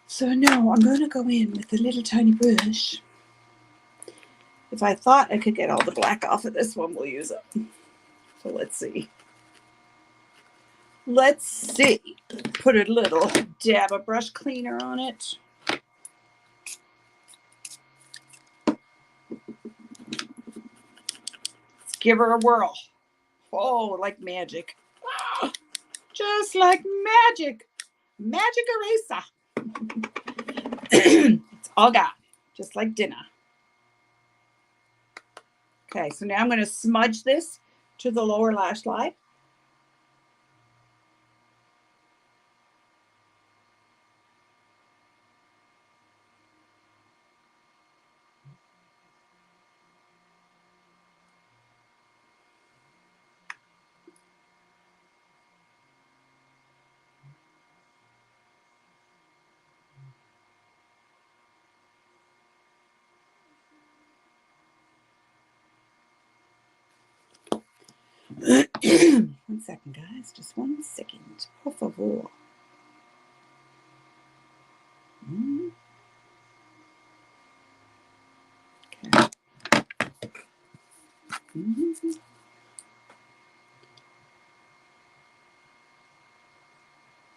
So now I'm going to go in with a little tiny brush. If I thought I could get all the black off of this one, we'll use it. So let's see. Let's see. Put a little dab of brush cleaner on it. Let's give her a whirl. Oh, like magic. Ah, just like magic. Magic eraser. It's all gone. Just like dinner. Okay, so now I'm going to smudge this to the lower lash line. One second, guys. Just 1 second. Por favor. Okay.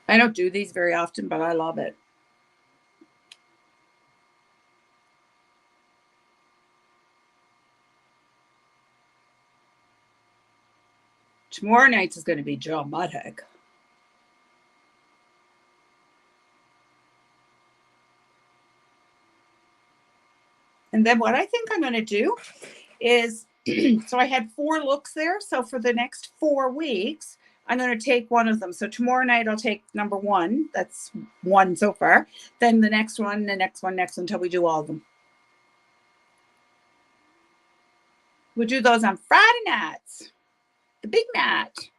I don't do these very often, but I love it. Tomorrow night is going to be dramatic. And then what I think I'm going to do is, so I had 4 looks there. So for the next 4 weeks, I'm going to take one of them. So tomorrow night, I'll take number 1. That's 1 so far. Then the next one, the next one, next one, until we do all of them. We'll do those on Friday nights. The big night.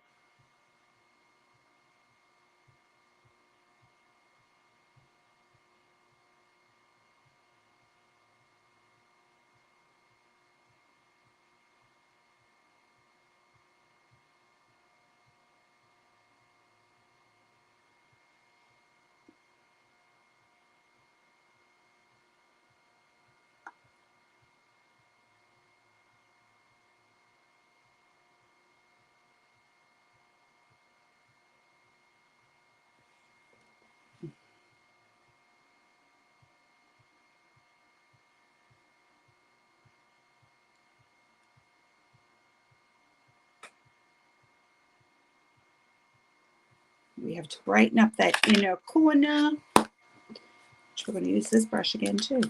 We have to brighten up that inner corner. Which we're going to use this brush again too.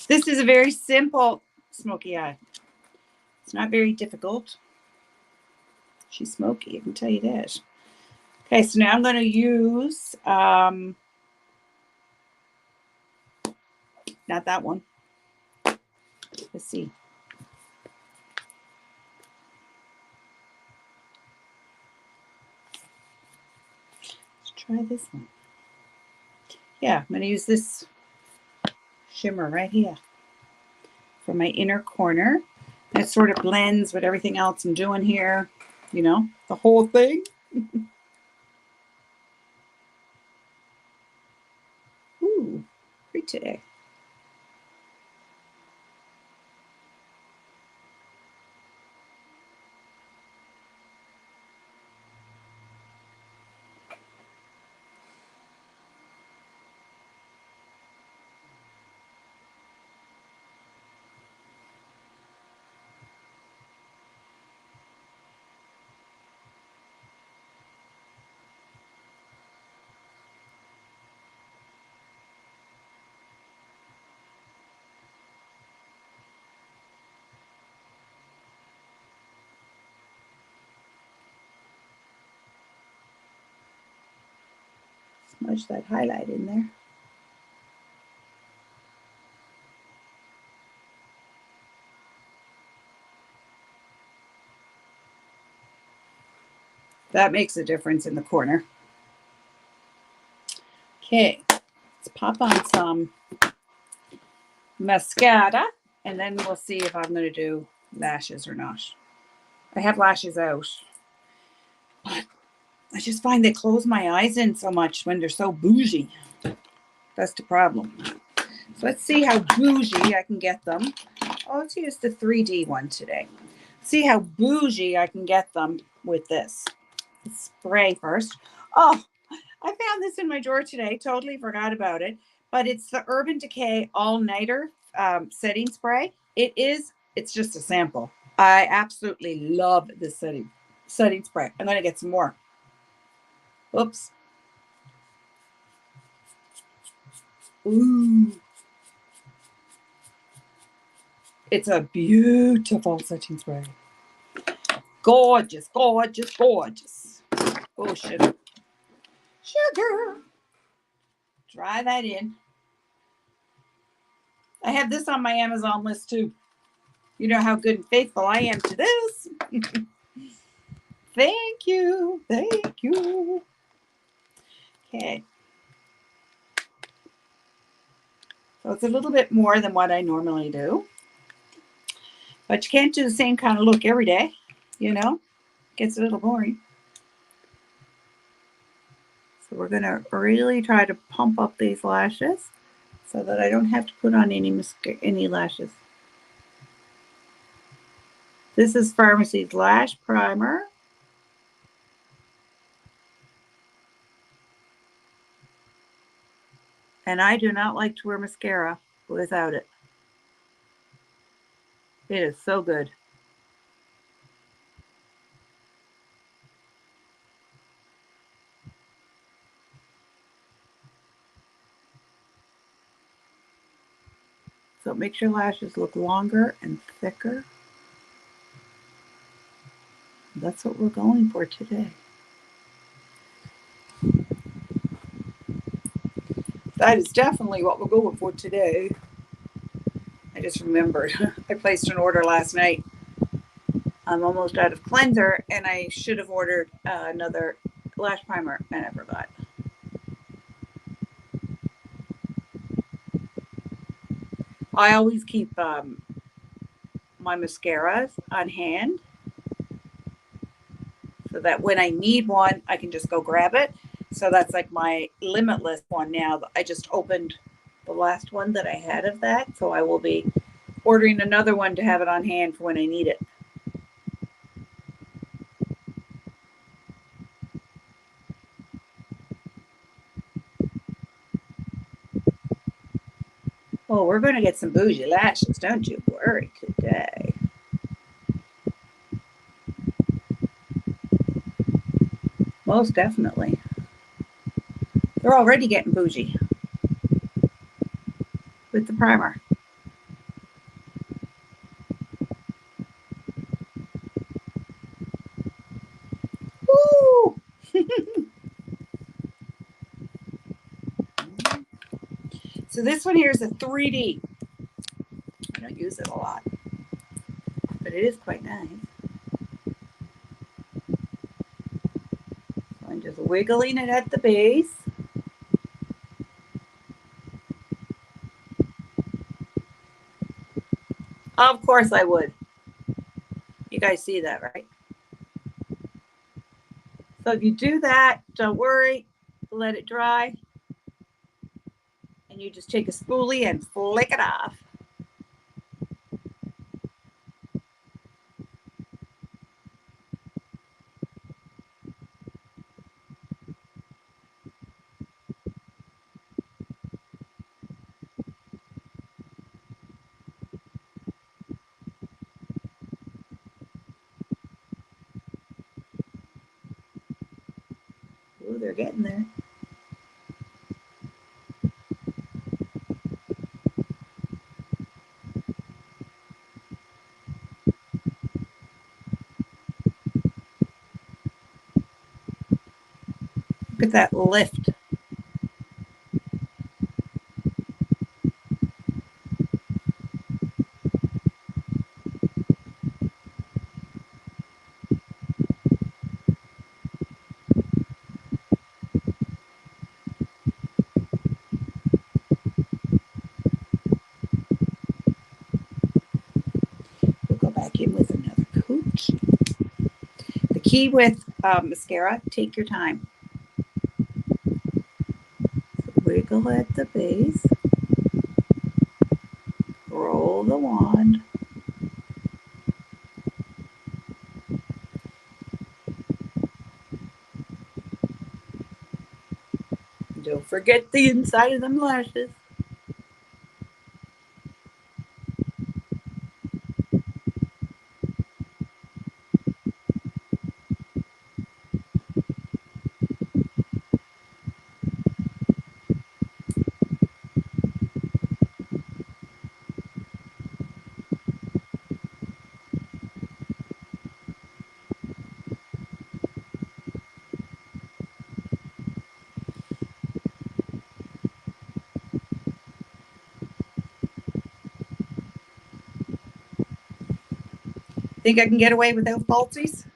This is a very simple smoky eye. It's not very difficult. She's smoky, I can tell you that. Okay, so now I'm going to use, not that one. Let's see. Let's try this one. Yeah, I'm going to use this shimmer right here for my inner corner. And it sort of blends with everything else I'm doing here. You know, the whole thing. Ooh, pretty. smudge that highlight in there. That makes a difference in the corner. Okay, let's pop on some mascara, and then we'll see if I'm going to do lashes or not. I have lashes out, but I just find they close my eyes in so much when they're so bougie. That's the problem. So let's see how bougie I can get them. Oh, let's use the 3D one today. See how bougie I can get them with this. Spray first. Oh, I found this in my drawer today. Totally forgot about it. But it's the Urban Decay All Nighter setting spray. It's just a sample. I absolutely love this setting spray. I'm going to get some more. Oops. Ooh. It's a beautiful setting spray. Gorgeous, gorgeous, gorgeous. Oh, sugar. Sugar. Try that in. I have this on my Amazon list too. You know how good and faithful I am to this. Thank you. Thank you. Okay. So it's a little bit more than what I normally do. But you can't do the same kind of look every day, you know. It gets a little boring. So we're going to really try to pump up these lashes so that I don't have to put on any lashes. This is Pharmacy's Lash Primer. And I do not like to wear mascara without it. It is so good. So it makes your lashes look longer and thicker. That's what we're going for today. That is definitely what we're going for today. I just remembered. I placed an order last night. I'm almost out of cleanser, and I should have ordered another lash primer, and I forgot. I always keep my mascaras on hand so that when I need one, I can just go grab it. So that's like my Limitless one now. I just opened the last one that I had of that. So I will be ordering another one to have it on hand for when I need it. Oh, we're going to get some bougie lashes, don't you worry today. Most definitely. They're already getting bougie with the primer. Woo! So this one here is a 3D. I don't use it a lot, but it is quite nice. So I'm just wiggling it at the base. Of course I would. You guys see that, right? So if you do that, don't worry, let it dry. And you just take a spoolie and flick it off. Ooh, they're getting there. Look at that lift. key with mascara, take your time. Wiggle at the base. Roll the wand. Don't forget the inside of them lashes. Think I can get away without falsies?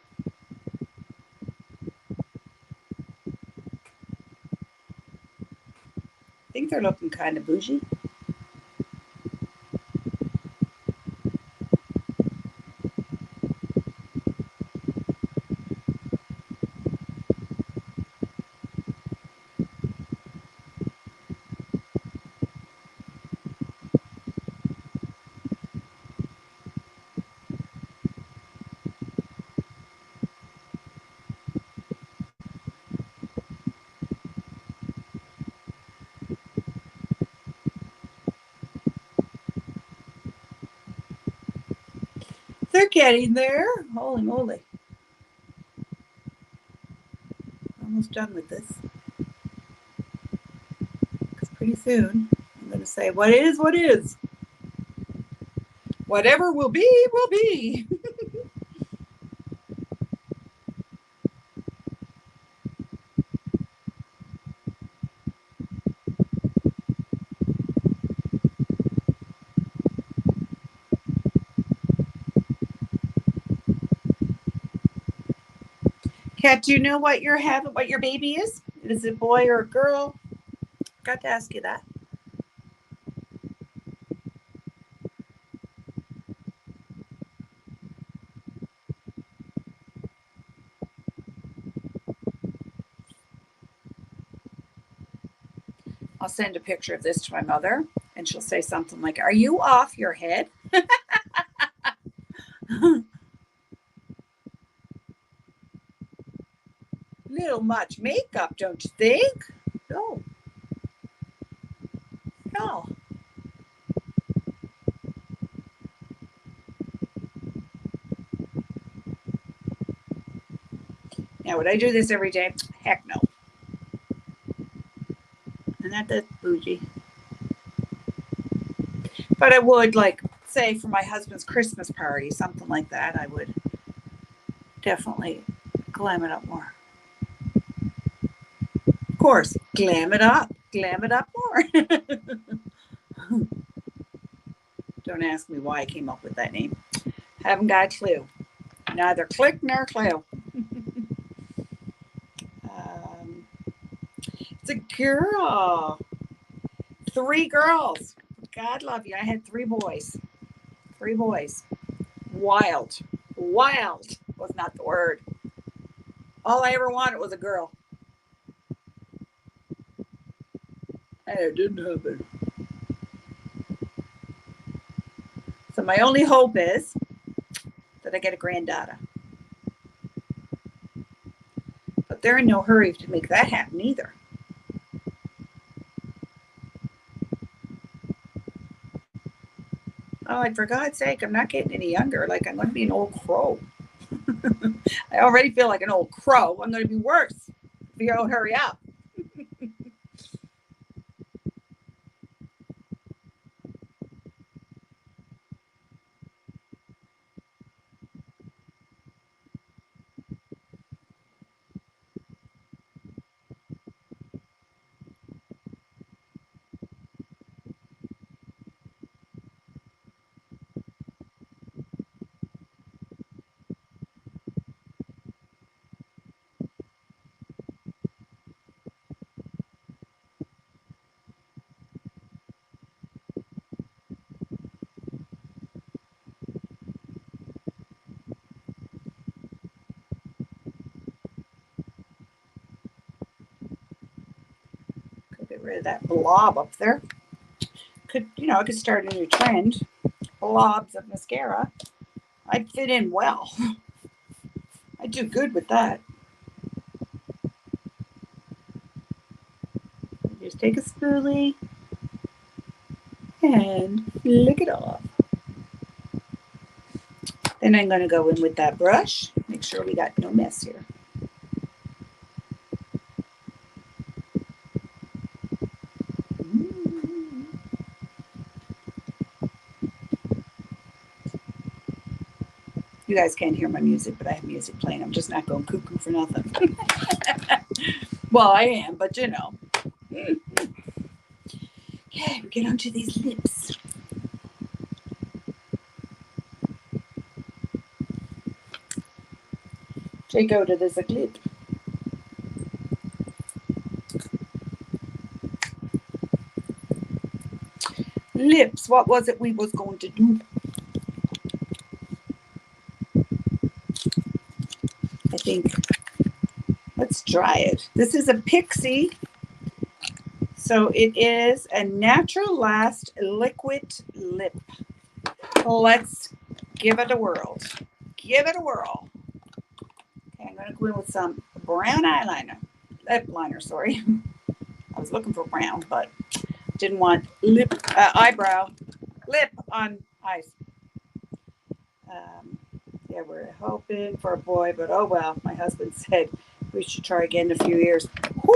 I think they're looking kind of bougie. They're getting there. Holy moly. Almost done with this. Because pretty soon I'm going to say, what is, what is? Whatever will be, will be. Kat, do you know what you're having, what your baby is? Is it a boy or a girl? Got to ask you that. I'll send a picture of this to my mother and she'll say something like, are you off your head? Little much makeup, don't you think? No. No. Now, would I do this every day? Heck no. And that's bougie. But I would, like, say for my husband's Christmas party, something like that, I would definitely glam it up more. Of course, glam it up more. Don't ask me why I came up with that name. Haven't got a clue. Neither click nor clue. It's a girl. 3 girls. God love you. I had 3 boys. 3 boys. Wild. Wild was not the word. All I ever wanted was a girl. And it didn't happen. So my only hope is that I get a granddaughter. But they're in no hurry to make that happen either. Oh, and for God's sake, I'm not getting any younger. Like, I'm going to be an old crow. I already feel like an old crow. I'm going to be worse if you don't hurry up. of that blob up there. I could start a new trend. Blobs of mascara. I'd fit in well. I'd do good with that. Just take a spoolie and flick it off. Then I'm going to go in with that brush. Make sure we got no mess here. You guys can't hear my music, but I have music playing. I'm just not going cuckoo for nothing. Well, I am, but you know. Okay, we get onto these lips. Take out of this a clip. Lips, what was it we was going to do? I think, let's try it. This is a Pixie. So it is a Natural Last Liquid Lip. Let's give it a whirl. Give it a whirl. Okay, I'm going to go in with some brown eyeliner. Lip liner, sorry. I was looking for brown, but didn't want eyebrow. Lip on eyes. Yeah, we're hoping for a boy, but oh well. My husband said we should try again in a few years. Woo!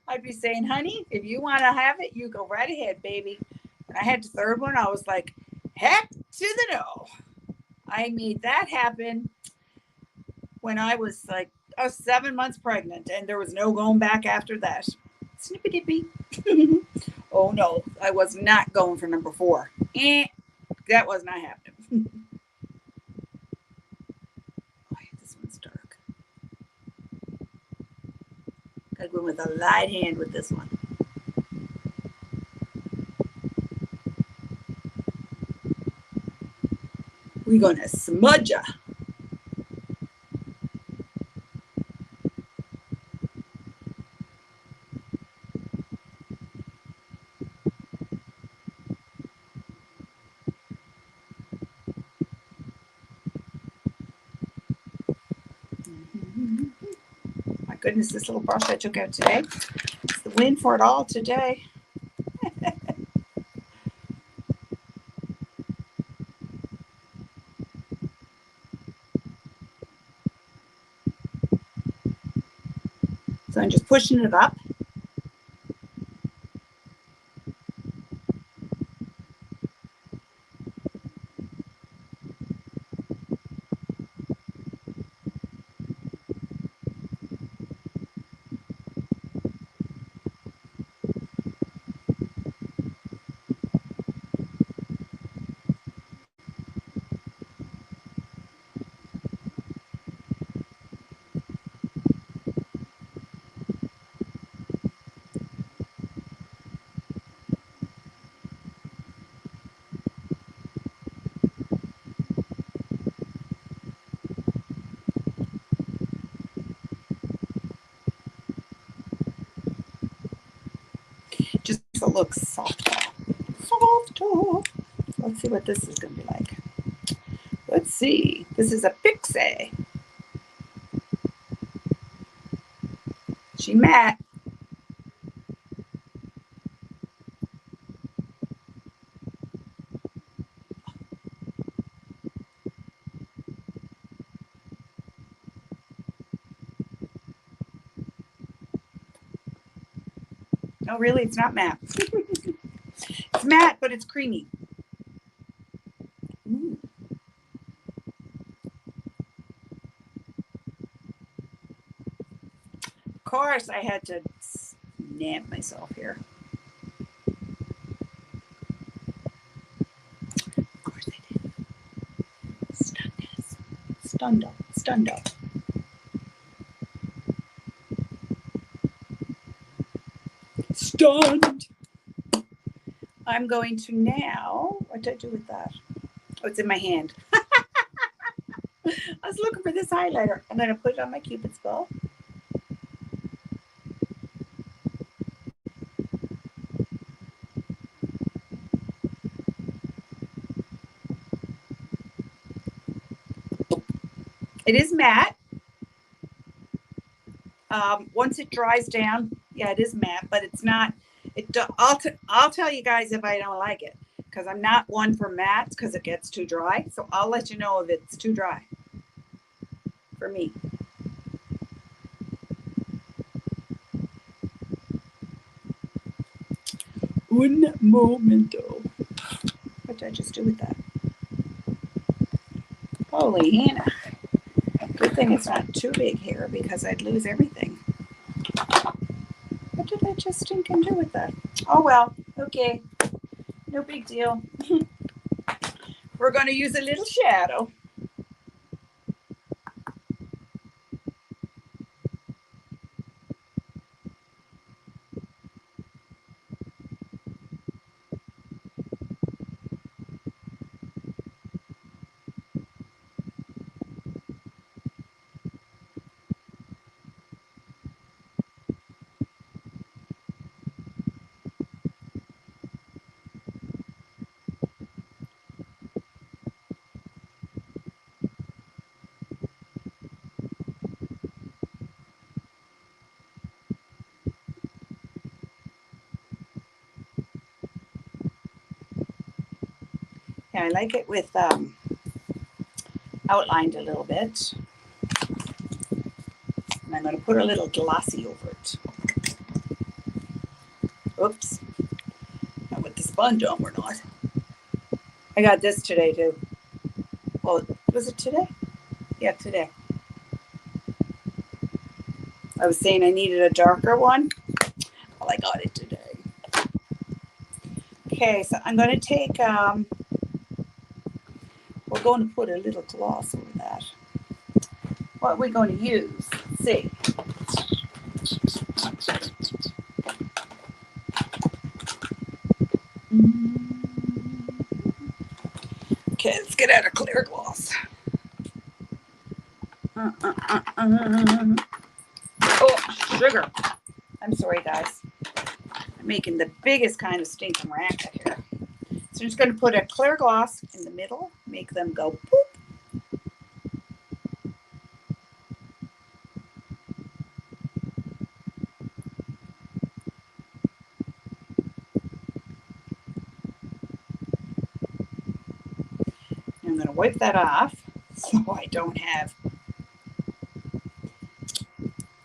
I'd be saying, honey, if you want to have it, you go right ahead, baby. When I had the third one, I was like, heck to the no. I made that happen when I was like 7 months pregnant, and there was no going back after that. Snippy dippy. Oh no, I was not going for number 4. That was not happening. This one's dark. Gotta go with a light hand with this one. We're gonna smudge ya. My goodness, this little brush I took out today. It's the win for it all today. So I'm just pushing it up. Just to look soft. Let's see what this is going to be like. Let's see. This is a Pixie. She matte. Oh, really? It's not matte. It's matte, but it's creamy. Ooh. Of course, I had to snap myself here. Of course I did. Stunned up. Stunned. I'm going to now, what did I do with that? Oh, it's in my hand. I was looking for this highlighter. I'm going to put it on my Cupid's bow. It is matte. Once it dries down, yeah, it is matte, but it's not. I'll tell you guys if I don't like it, because I'm not one for mattes because it gets too dry. So I'll let you know if it's too dry for me. Un momento. What did I just do with that? Holy Hannah. Good thing it's not too big here because I'd lose everything. What did I just stinking do with that? Oh well, okay. No big deal. We're going to use a little shadow. Yeah, I like it with outlined a little bit. And I'm going to put a little glossy over it. Oops. Not with the sponge on, we're not. I got this today too. Well, was it today? Yeah, today. I was saying I needed a darker one. Well, I got it today. Okay, so I'm going to take, we're going to put a little gloss over that. What are we going to use? Let's see. Okay, let's get out a clear gloss. Oh, sugar. I'm sorry, guys. I'm making the biggest kind of stinking racket here. So I'm just going to put a clear gloss in the middle, make them go boop. I'm going to wipe that off so I don't have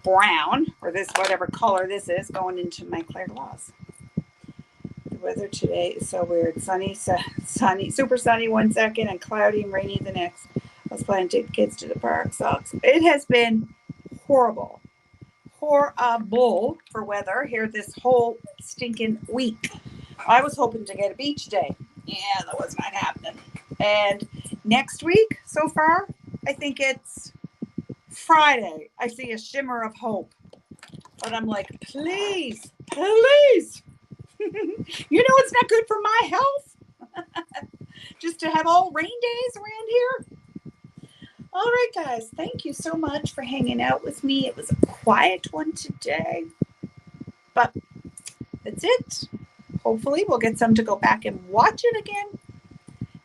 brown or this whatever color this is going into my clear gloss. The weather today is so weird. Sunny, super sunny 1 second and cloudy and rainy the next. I was planning to take the kids to the park. Sucks. It has been horrible for weather here this whole stinking week. I was hoping to get a beach day. Yeah, that was not happening. And next week, so far, I think it's Friday. I see a shimmer of hope. But I'm like, please. You know it's not good for my health. Just to have all rain days around here. All right, guys. Thank you so much for hanging out with me. It was a quiet one today. But that's it. Hopefully we'll get some to go back and watch it again.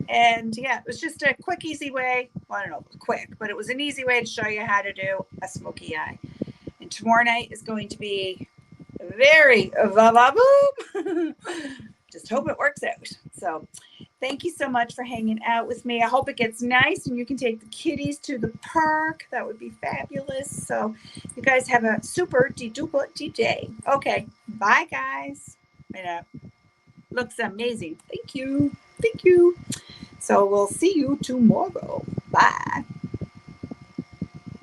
And yeah, it was just a quick, easy way. Well, I don't know if it was quick, but it was an easy way to show you how to do a smoky eye. And tomorrow night is going to be very boom. Just hope it works out. So thank you so much for hanging out with me. I hope it gets nice and you can take the kitties to the park. That would be fabulous. So you guys have a super de-duper day. Okay. Bye, guys. It looks amazing. Thank you. So we'll see you tomorrow. Bye.